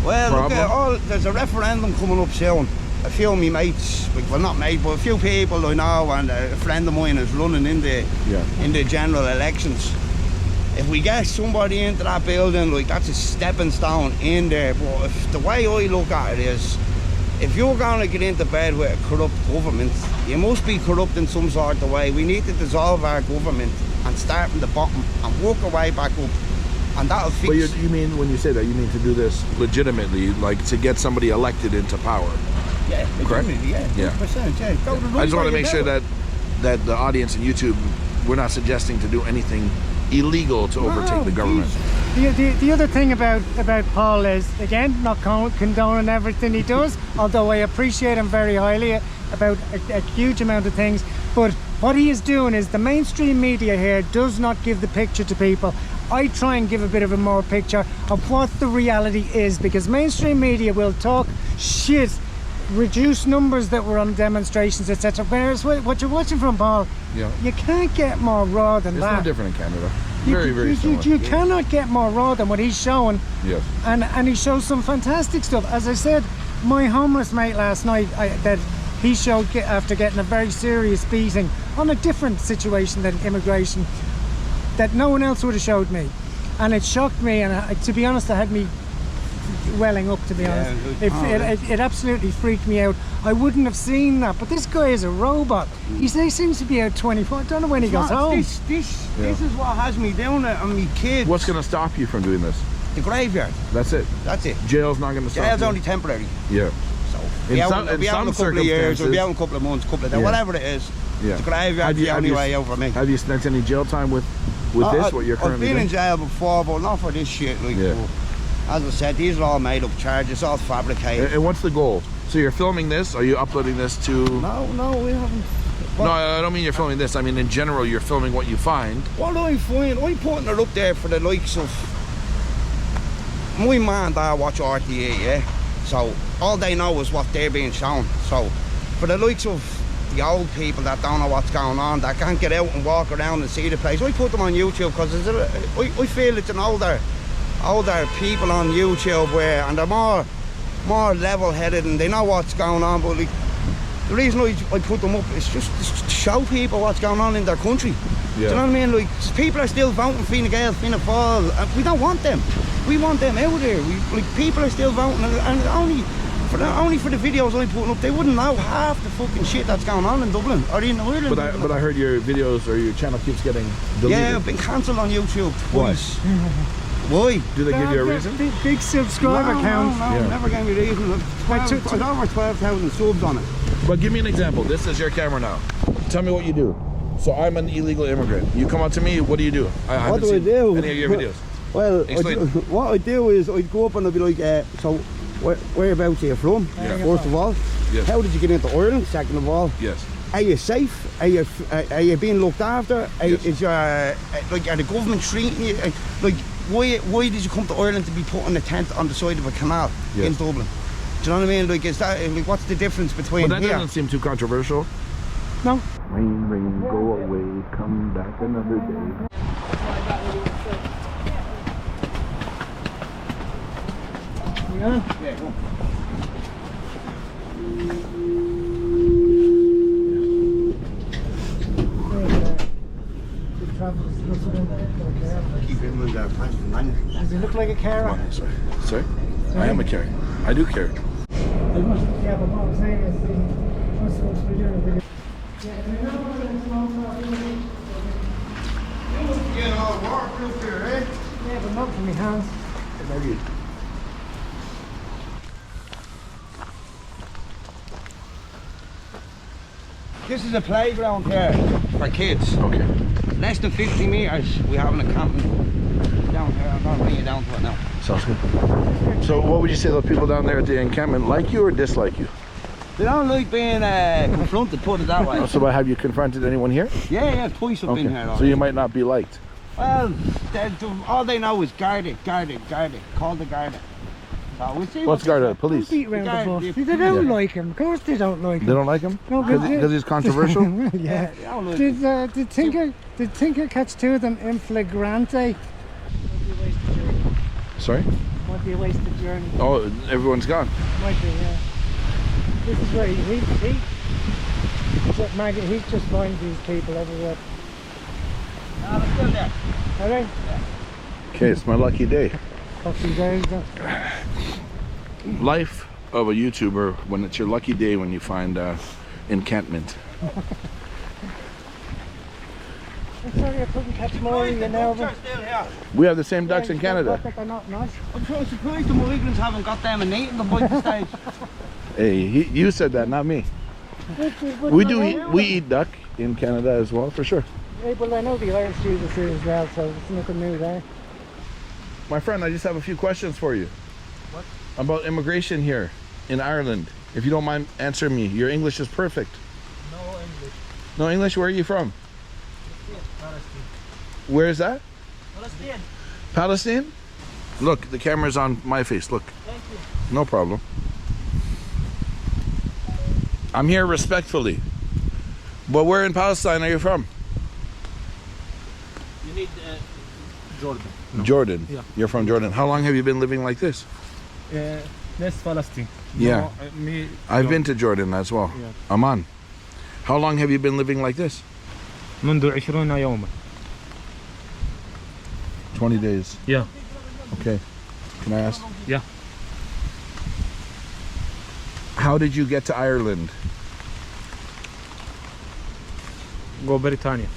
Well, problem? look, there's a referendum coming up soon. A few of my mates, well not mates, but a few people I know, and a friend of mine is running in the general elections. If we get somebody into that building, like that's a stepping stone in there. But if the way I look at it is, if you're going to get into bed with a corrupt government, you must be corrupt in some sort of way. We need to dissolve our government and start from the bottom and work our way back up, and that'll fix. But you mean, when you say that, you mean to do this legitimately, like to get somebody elected into power? Yeah, correct? Yeah, Yeah. 100%, yeah. Go the I right just want way to make sure about that the audience in YouTube, we're not suggesting to do anything illegal to overtake the government. The other thing about Paul is, again, not condoning everything he does, although I appreciate him very highly about a huge amount of things. But what he is doing is, the mainstream media here does not give the picture to people. I try and give a bit of a more picture of what the reality is, because mainstream media will talk shit, reduce numbers that were on demonstrations, etc. Whereas what you're watching from Paul, Yeah. you can't get more raw than It's that. no different in Canada. You- Very you, similar. you cannot get more raw than what he's showing. Yes. And he shows some fantastic stuff. As I said, my homeless mate last night, that he showed after getting a very serious beating on a different situation than immigration, that no one else would have showed me. And it shocked me, and to be honest, it had me welling up, to be honest. It absolutely freaked me out. I wouldn't have seen that, but this guy is a robot. He seems to be out 24. I don't know when he goes home. This is what has me down there, and me kids. What's going to stop you from doing this? The graveyard. That's it. That's it. Jail's not going to stop Jail's you. only temporary. Yeah. So In be out, some- in be out some in a couple of years, or be circumstances- out in a couple of months, couple of days, Yeah. whatever it is. Yeah. The graveyard's the only way out for me. Have you spent any jail time with this? What you're currently I've been doing? in jail before, but not for this shit. Like, Yeah. but as I said, these are all made up charges, all fabricated. And what's the goal? So you're filming this? Are you uploading this to? No, we haven't. No, I don't mean you're filming this. I mean in general, you're filming what you find. What I find, I'm putting it up there for the likes of my man and dad watch RTA, yeah? So all they know is what they're being shown. So for the likes of the old people that don't know what's going on, that can't get out and walk around and see the place, I put them on YouTube because I feel it's an older people on YouTube and they're more level-headed and they know what's going on. But like, the reason I put them up is just to show people what's going on in their country. Yeah. Do you know what I mean? Like, people are still voting Fine Gael, Fianna Fáil, and we don't want them. We want them out there. People are still voting, and only for the videos I'm putting up, they wouldn't know half the fucking shit that's going on in Dublin or in Ireland. But I heard your videos or your channel keeps getting deleted. Yeah, I've been cancelled on YouTube twice. Why? Do they give you a reason? Big subscriber count. No, Yeah. never gave me a reason. I've over 12,000 subs on it. But give me an example. This is your camera now. Tell me what you do. So I'm an illegal immigrant. You come up to me, what do you do? I What haven't do I seen do? any of your videos. Well, Explain. what I do is I'd go up and I'd be like, so whereabouts are you from? Yeah. First of all, Yes. how did you get into Ireland? Second of all, Yes. are you safe? Are you being looked after? Yes. Is are the government treating you? Why did you come to Ireland to be putting a tent on the side of a canal Yes. in Dublin? Do you know what I mean? Like, is that what's the difference between But that here? doesn't seem too controversial. No. Rain, rain, go away, come back another day. Yeah. Yeah, go on. Keep him with that plastic man. Does he look like a carer? Come on, sorry. Sorry? I am a carry. I do carry. Yeah, but what I'm saying is, I'm supposed to be doing a video. You know, waterproof here, eh? Yeah, but not for my hands. Maybe. This is a playground here for kids. Okay. Less than 50 metres, we have an encampment down here. I'm going to bring you down to it now. Sounds good. So what would you say the people down there at the encampment like you or dislike you? They don't like being confronted, put it that way. So have you confronted anyone here? Yeah, twice I've been here already. So you might not be liked. Well, all they know is guard it, call the guard it. So we'll see. What's Garda? Police? Beat round the bush. They don't like him. Of course they don't like him. They don't like him? No, Because he's controversial? Yeah. They don't like him. Did Tinker catch two of them in flagrante? Sorry? Might be a wasted journey. Oh, everyone's gone. Might be, yeah. This is where he just finds these people everywhere. They're still there. Are they? Okay, it's my lucky day. Lucky days. Life of a YouTuber when it's your lucky day when you find encampment. I'm sorry I couldn't catch more in the Melbourne. Still here. We have the same ducks in Canada. They're not nice. I'm so surprised the migrants haven't got them and eaten them by the stage. Hey, you said that, not me. We eat duck in Canada as well, for sure. Hey, well, I know the Irish do this here as well, so it's nothing new there. My friend, I just have a few questions for you. What? About immigration here in Ireland. If you don't mind answering me, your English is perfect. No English. No English? Where are you from? Palestine. Where is that? Palestine. Palestine? Look, the camera's on my face. Look. Thank you. No problem. I'm here respectfully. But where in Palestine are you from? You need Jordan. Jordan. Yeah. You're from Jordan. How long have you been living like this? That's Palestine. Yeah. Me. I've been to Jordan as well. Yeah. Amman. How long have you been living like this? منذ 20 يوما. 20 days. Yeah. Okay. Can I ask? Yeah. How did you get to Ireland? Go Britannia.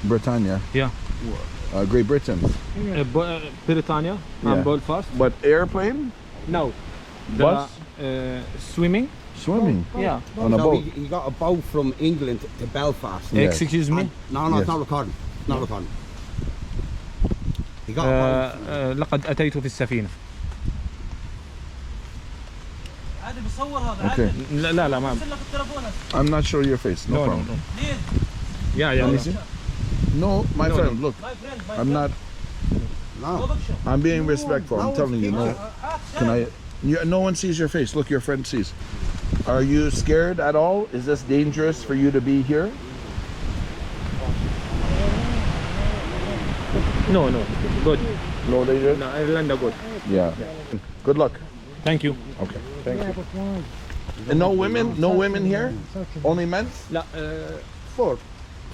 Britannia. Yeah. Great Britain. Britannia. Yeah. And Belfast. But airplane? No. Bus? Swimming. Swimming? Yeah. On a So boat? he got a boat from England to Belfast. Yes. Excuse me. No, Yes. it's not recording. It's not recording. He got a boat. لقد أتيت في السفينة. Okay. لا ما. I'm not sure your face. No, problem. No. Yeah. Listen. No, my No, friend, look. I'm not. No. I'm being respectful. I'm telling you. No. Can I? No one sees your face. Look, your friend sees. Are you scared at all? Is this dangerous for you to be here? No. Good. No danger. No, Ireland are good. Yeah. Good luck. Thank you. Okay. Thank Yeah, you. but why? And no women? No women here? Only men? لا 4.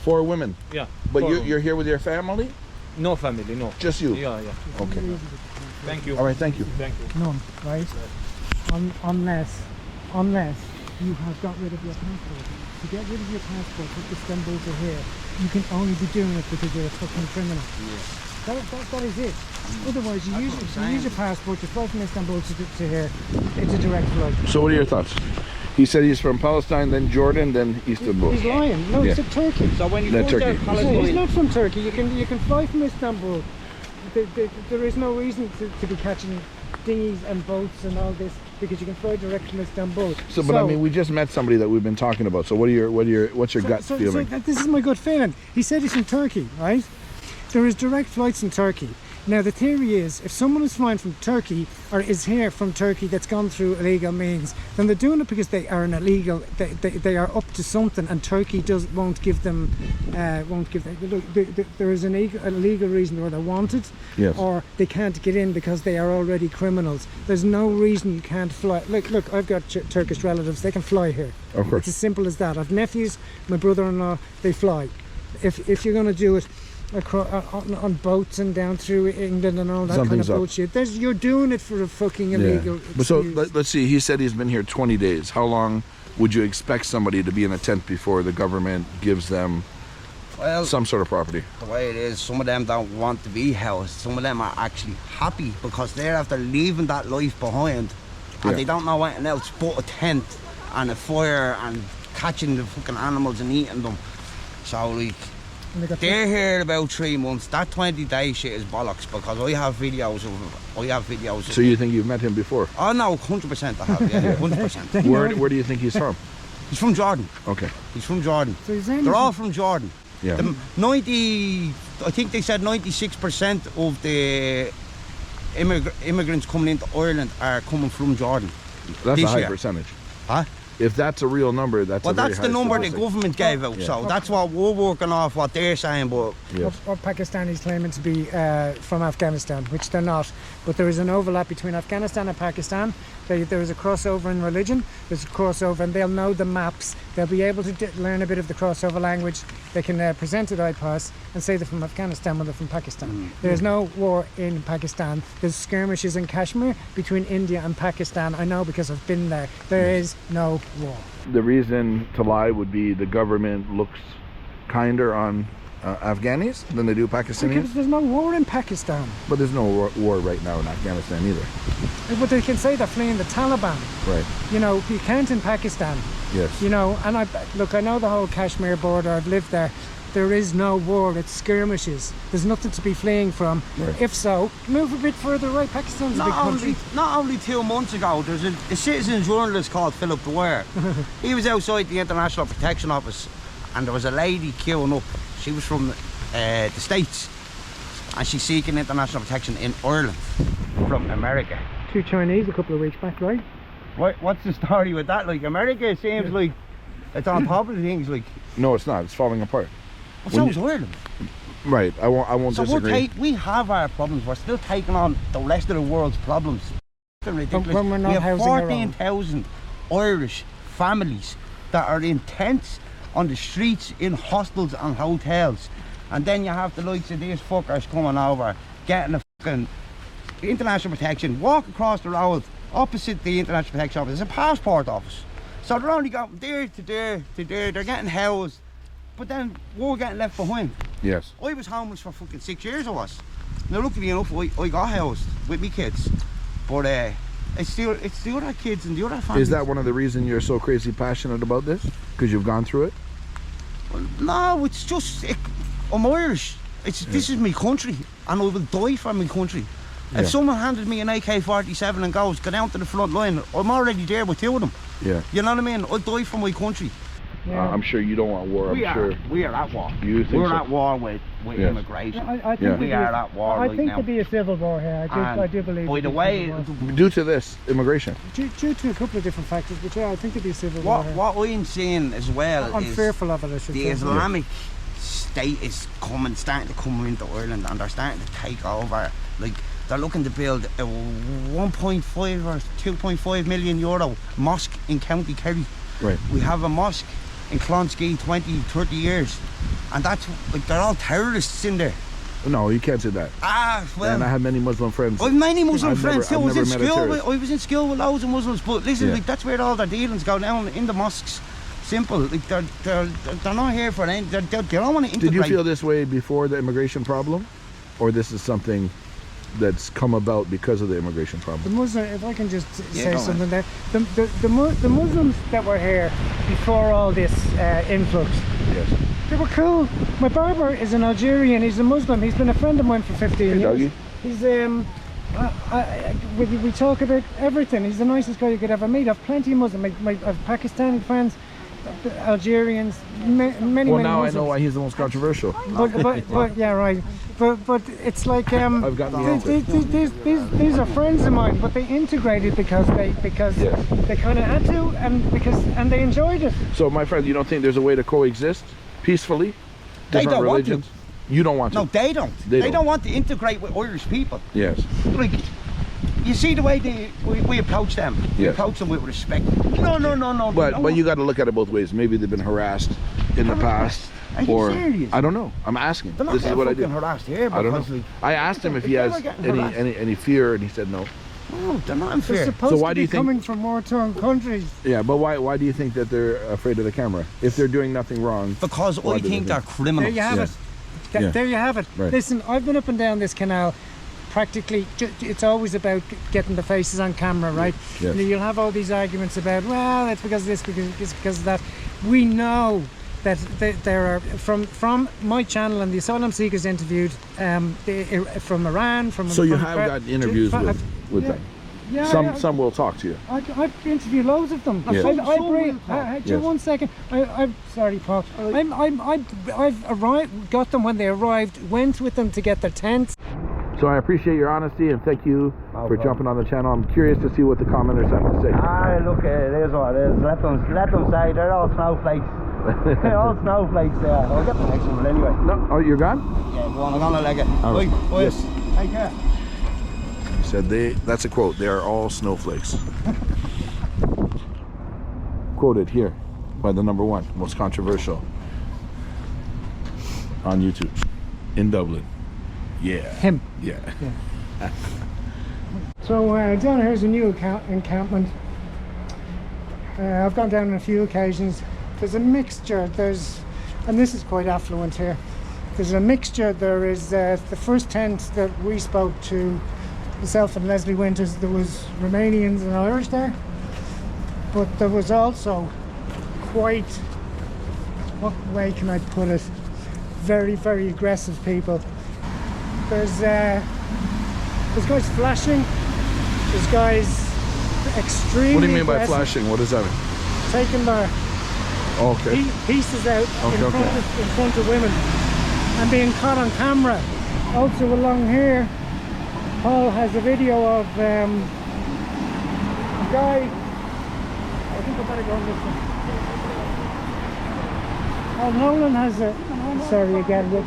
4 women. Yeah. But Four. you're here with your family? No family. No. Just you? Yeah. Okay. Thank you. All right. Thank you. Thank you. None, right? Unless you have got rid of your passport. To get rid of your passport, put the symbols are here. You can only be doing it because you're a fucking criminal. That is it. Otherwise, you use your passport, you fly from Istanbul to here. It's a direct flight. So what are your thoughts? He said he's from Palestine, then Jordan, then Istanbul. He's lying. No, Yeah. it's Turkey. So when you That's go to Turkey. He's Palestine, not from Turkey. You can fly from Istanbul. There is no reason to be catching dinghies and boats and all this because you can fly direct from Istanbul. So, but I mean, we just met somebody that we've been talking about. So, what's your gut feeling? This is my gut feeling. He said he's from Turkey, right? There is direct flights in Turkey. Now the theory is, if someone is flying from Turkey or is here from Turkey that's gone through illegal means, then they're doing it because they are an illegal. They are up to something, and Turkey won't give them. There is a legal reason why they're wanted, Yes. or they can't get in because they are already criminals. There's no reason you can't fly. Look, I've got Turkish relatives. They can fly here. Of course. It's as simple as that. I've nephews. My brother-in-law. They fly. If you're going to do it on boats and down through England and all that Something's kind of up. bullshit, you're doing it for a fucking illegal But so excuse. let's see. He said he's been here 20 days. How long would you expect somebody to be in a tent before the government gives them well, some sort of property? the way it is, some of them don't want to be housed. Some of them are actually happy because they're after leaving that life behind and Yeah. they don't know anything else but a tent and the fire and catching the fucking animals and eating them. So like, they're here about 3 months. That 20-day shit is bollocks because I have videos of So you think you've met him before? Oh no, 100% I have, yeah, 100%. Where do you think he's from? He's from Jordan. Okay. He's from Jordan. So They're all from Jordan. Yeah. I think they said 96% of the immigrants coming into Ireland are coming from Jordan. That's a high year. percentage. Huh? If that's a real number, that's Well, a very that's high the number the statistic. government gave out, so that's what we're working off, what they're saying, but... Yes. Or Pakistanis claiming to be from Afghanistan, which they're not. But there is an overlap between Afghanistan and Pakistan. There is a crossover in religion, there's a crossover, and they'll know the maps. They'll be able to learn a bit of the crossover language. They can present it IPAS and say they're from Afghanistan when they're from Pakistan. There's no war in Pakistan. There's skirmishes in Kashmir between India and Pakistan. I know because I've been there. There is no war. The reason to lie would be the government looks kinder on Afghanis than they do Because Pakistanis. there's no war in Pakistan. But there's no war right now in Afghanistan either. But they can say they're fleeing the Taliban. Right. You know, you can't in Pakistan. Yes. You know, and I know the whole Kashmir border. I've lived there. There is no war. It's skirmishes. There's nothing to be fleeing from. Right. If so, move a bit further right. Pakistan's a big country. Not only 2 months ago, there's a citizen journalist called Philip Dwyer. He was outside the International Protection Office and there was a lady queuing up. She was from the States and she's seeking international protection in Ireland from America. 2 Chinese a couple of weeks back, right? What's the story with that? Like, America seems like it's on top of things, like... No, it's not. It's falling apart. Well, so is Ireland. Right. I won't So disagree. we have our problems. We're still taking on the rest of the world's problems. It's ridiculous. When we're not we have housing our own. 14,000 Irish families that are in tents on the streets, in hostels and hotels. And then you have the likes of these fuckers coming over, getting a fucking international protection, walk across the road opposite the international protection office. There's a passport office. So they're only going there to there to there. They're getting housed. But then we're getting left behind. Yes. I was homeless for fucking 6 years, I was. Now luckily enough, I got housed with me kids. But it's the other kids and the other families. Is that one of the reasons you're so crazy passionate about this? Because you've gone through it? No, it's just, I'm Irish. This is my country and I will die for my country. Yeah. If someone handed me an AK-47 and goes, go down to the front line, I'm already there with 2 of them. Yeah. You know what I mean? I'll die for my country. Yeah. I'm sure you don't want war. We are at war. You think We're so? at war with Yes. immigration. I think Yeah. We are at war I right think now. there'd be a civil war here. I do believe. By there'd the be a way, civil war. Due to this immigration. Due to a couple of different factors, but yeah, I think there'd be a civil war here. what I'm seeing as well I'm is fearful of it, I should the say. Islamic State is starting to come into Ireland and they're starting to take over. Like, they're looking to build a 1.5 or 2.5 million euro mosque in County Kerry. Right. We have a mosque in Clonskea 20, 30 years. And that's, like, they're all terrorists in there. No, you can't say that. Well, And I have many Muslim friends. I've many Muslim I've friends never- too. I've never met a terrorist. I was in school with loads of Muslims, but listen, Yeah. like, that's where all their dealings go down, in the mosques. Simple. Like, they're not here for any. They don't want to integrate. Did you feel this way before the immigration problem? Or this is something that's come about because of the immigration The problem? Muslim, if I can just Yeah, say go something there, the Muslims that were here before all this influx, Yes. they were cool. My barber is an Algerian. He's a Muslim. He's been a friend of mine for 15 Hey, years. doggy. He's we talk about everything. He's the nicest guy you could ever meet. I've plenty of Muslims. I've Pakistani friends, Algerians, many. Well, now I Muslims. know why he's the most controversial. But yeah, right. But it's like I've gotten the answer. these are friends of mine, but they integrated because they Yes. kind of had to, and they enjoyed it. So, my friend, you don't think there's a way to coexist peacefully? They Different don't want to. religions? You don't want to? No, they don't. They They don't. don't want to integrate with Irish people. Yes. Like, you see the way we approach them. We Yes. approach them with respect. No. But you got to look at it both ways. Maybe they've been harassed in the past. Are you Or serious? I don't know. I'm asking. They're not This is what I do. fucking harassed here I don't because, know. like, I asked him if he If they has were getting harassed. any fear, and he said no. no, they're not in They're fear. supposed So why to do be you think- coming from war-torn countries. Yeah, but why do you think that they're afraid of the camera if they're doing nothing wrong? Because Why I do they think they're think? criminals. There you have Yeah. it. Yeah. There you have it. Right. Listen, I've been up and down this canal practically, it's always about getting the faces on camera, right? Yes. And you'll have all these arguments about, well, it's because of this, because of that. We know that there are, from my channel and the asylum seekers interviewed from Iran, from... So you have got interviews with them? Yeah, some will talk to you. I've interviewed loads of them. Yes. Just one second. I'm sorry, Paul. I've got them when they arrived. Went with them to get their tents. So I appreciate your honesty and thank you for jumping on the channel. I'm curious to see what the commenters have to say. Look, it is what it is. Let them say they're all snowflakes. They're all snowflakes there. I'll get the next one anyway. No, oh, you're gone? Yeah, go on. I'm gonna leg it. All right. Boys, Yes. take care. Said that's a quote, they are all snowflakes. Quoted here by the #1 most controversial on YouTube in Dublin. Yeah. Him. Yeah. So down here's a new encampment. I've gone down on a few occasions. There's a mixture. And this is quite affluent here. There's a mixture. There is the first tent that we spoke to, myself and Leslie Winters, there was Romanians and Irish there, but there was also quite, what way can I put it, very, very aggressive people. There's guys flashing, there's guys extremely What do you mean by aggressive, flashing? What does that mean? taking their Okay. pieces out in front of women and being caught on camera. Also along here, Paul has a video of a guy. I think I better go on this one. Oh, Nolan has a. Sorry again. We'll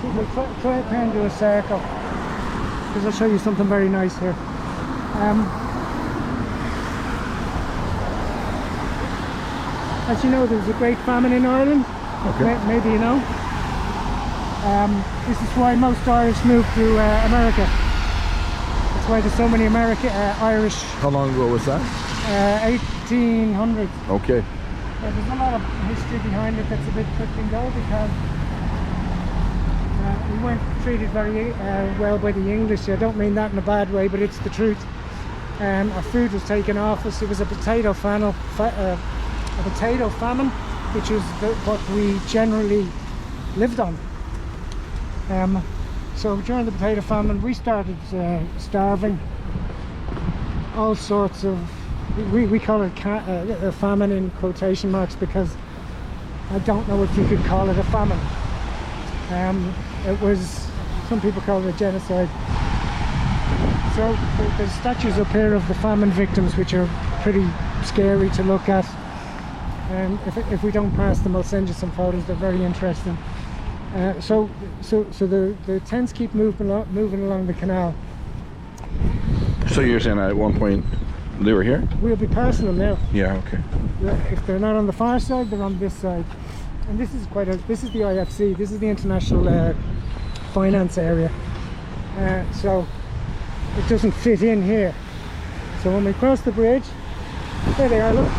try it turn to a circle because I'll show you something very nice here. As you know, there was a great famine in Ireland. Okay. Maybe you know. This is why most Irish moved to America. That's why there's so many Irish. How long ago was that? 1800s. Okay. Yeah, there's a lot of history behind it that's a bit touch and go because we weren't treated very well by the English. I don't mean that in a bad way, but it's the truth. Our food was taken off us. It was a potato famine, which is what we generally lived on. So during the potato famine, we started starving. All sorts of, we call it a famine in quotation marks because I don't know if you could call it a famine. It was, some people call it a genocide. So there's statues up here of the famine victims, which are pretty scary to look at. If we don't pass them, I'll send you some photos. They're very interesting. So the tents keep moving along the canal. So you're saying at one point they were here? We'll be passing them now. Yeah, okay. If they're not on the far side, they're on this side. And this is this is the IFC. This is the international finance area. So it doesn't fit in here. So when we cross the bridge, there they are. Look.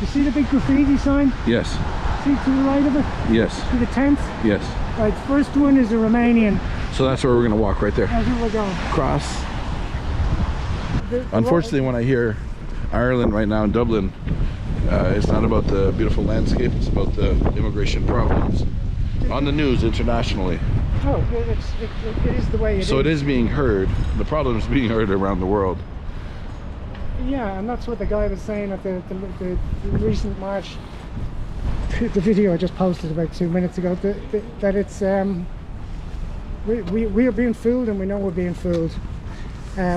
You see the big graffiti sign? Yes. See to the right of it? Yes. See the tents? Yes. Right, first one is a Romanian. So that's where we're going to walk right there. That's where we're going. Cross. Unfortunately, when I hear Ireland right now in Dublin, it's not about the beautiful landscape, it's about the immigration problems on the news internationally. Oh, it is the way it is. So it is being heard. The problem is being heard around the world. Yeah, and that's what the guy was saying at the recent march. The video I just posted about 2 minutes ago, that it's we are being fooled, and we know we're being fooled.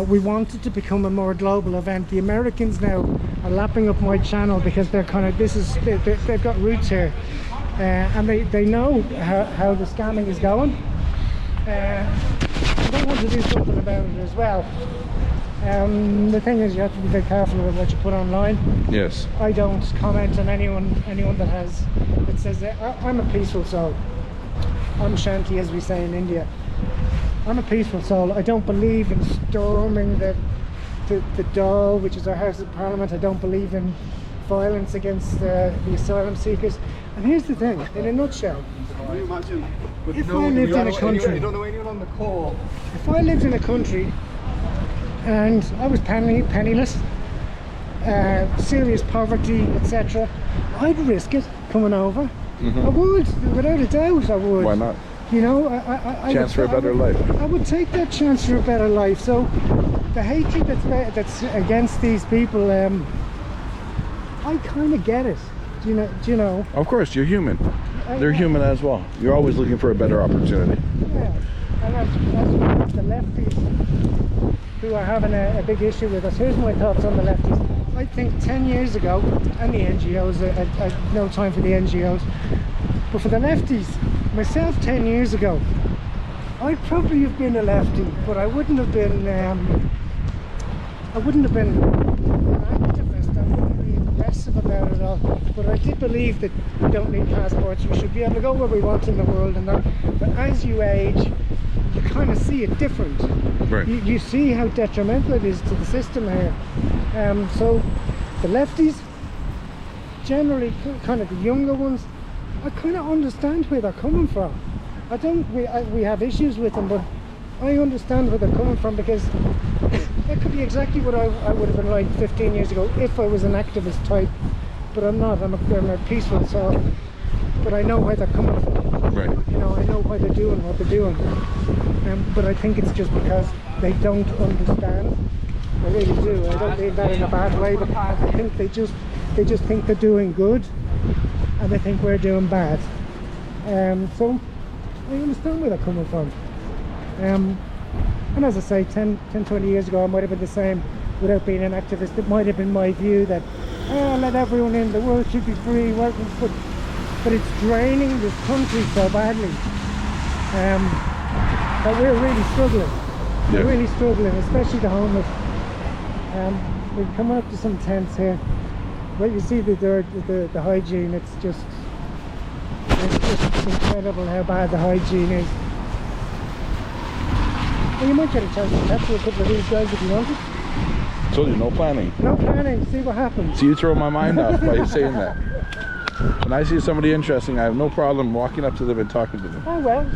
We want it to become a more global event. The Americans now are lapping up my channel because they're kind of, they've got roots here, and they know how the scamming is going. They want to do something about it as well. The thing is, you have to be very careful with what you put online. Yes. I don't comment on anyone that says that. I'm a peaceful soul. I'm Shanti, as we say in India. I'm a peaceful soul. I don't believe in storming the Dáil, which is our House of Parliament. I don't believe in violence against the asylum seekers. And here's the thing, in a nutshell, Can you imagine? if I lived in a country, You don't know anyone on the call. if I lived in a country and I was penniless, serious poverty, etc., I'd risk it coming over. I would, without a doubt, I would. Why not? You know, I Chance for a better life. I would take that chance for a better life. So the hatred that's against these people, I kind of get it. Do you know? Of course, you're human. They're human as well. You're always looking for a better opportunity. Yeah. And as the lefties who are having a big issue with us, here's my thoughts on the lefties. I think 10 years ago, and the NGOs, no time for the NGOs, but for the lefties, myself 10 years ago, I'd probably have been a lefty, but I wouldn't have been an activist. I wouldn't be aggressive about it all. But I did believe that we don't need passports. We should be able to go where we want in the world and that. But as you age, you kind of see it different. Right. You see how detrimental it is to the system here. So the lefties, generally kind of the younger ones, I kind of understand where they're coming from. We have issues with them, but I understand where they're coming from, because that could be exactly what I would have been like 15 years ago if I was an activist type. But I'm not. I'm a peaceful soul. But I know where they're coming from. Right. You know, I know why they're doing what they're doing. But I think it's just because they don't understand. I really do. I don't mean that in a bad way, but I think they just think they're doing good, and they think we're doing bad. So I understand where they're coming from. And as I say, 20 years ago I might have been the same without being an activist. It might have been my view that let everyone in, the world should be free, but it's draining this country so badly that we're really struggling. Yeah. We're really struggling, especially the homeless. We're coming up to some tents here. Well, you see the hygiene, it's just incredible how bad the hygiene is. Well, you might get a chance to chat to a couple of these guys if you wanted. Told you, no planning. No planning, see what happens. So you throw my mind off by saying that. When I see somebody interesting, I have no problem walking up to them and talking to them. Oh well.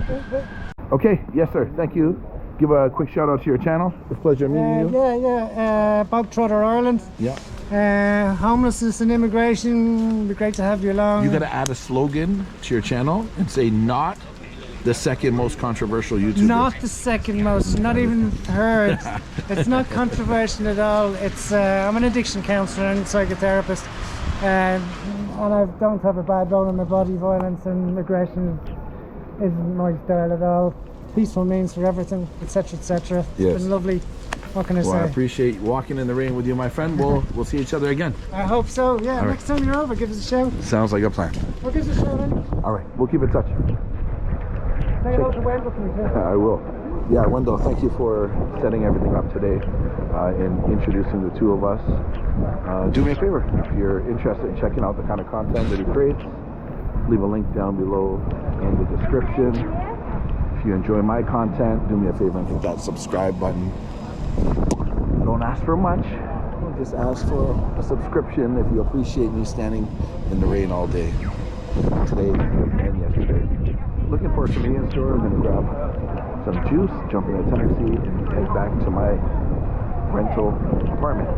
Okay, yes sir, thank you. Give a quick shout out to your channel. It's a pleasure meeting you. Yeah. Dublin Ireland. Yeah. Homelessness and immigration. Be great to have you along. You gotta add a slogan to your channel and say not the second most controversial YouTuber. Not the second most, not even third. It's not controversial at all. It's I'm an addiction counsellor and psychotherapist, and I don't have a bad bone in my body. Violence and aggression isn't my style at all. Peaceful means for everything, etc., etc. Yes. It's been lovely. What can I Well, I say? appreciate walking in the rain with you, my friend. We'll see each other again. I hope so. Yeah. All right. Next time you're over, give us a shout. Sounds like a plan. Or give us a shout anyway. All right, we'll keep in touch. Say hello to Wendell for me too. I will. Yeah, Wendell, thank you for setting everything up today and introducing the two of us. Do me a favor, if you're interested in checking out the kind of content that he creates, leave a link down below in the description. If you enjoy my content, do me a favor and hit that subscribe button. Don't ask for much, just ask for a subscription if you appreciate me standing in the rain all day, today and yesterday. Looking for a convenience store. I'm going to grab some juice, jump in a taxi, and head back to my rental apartment.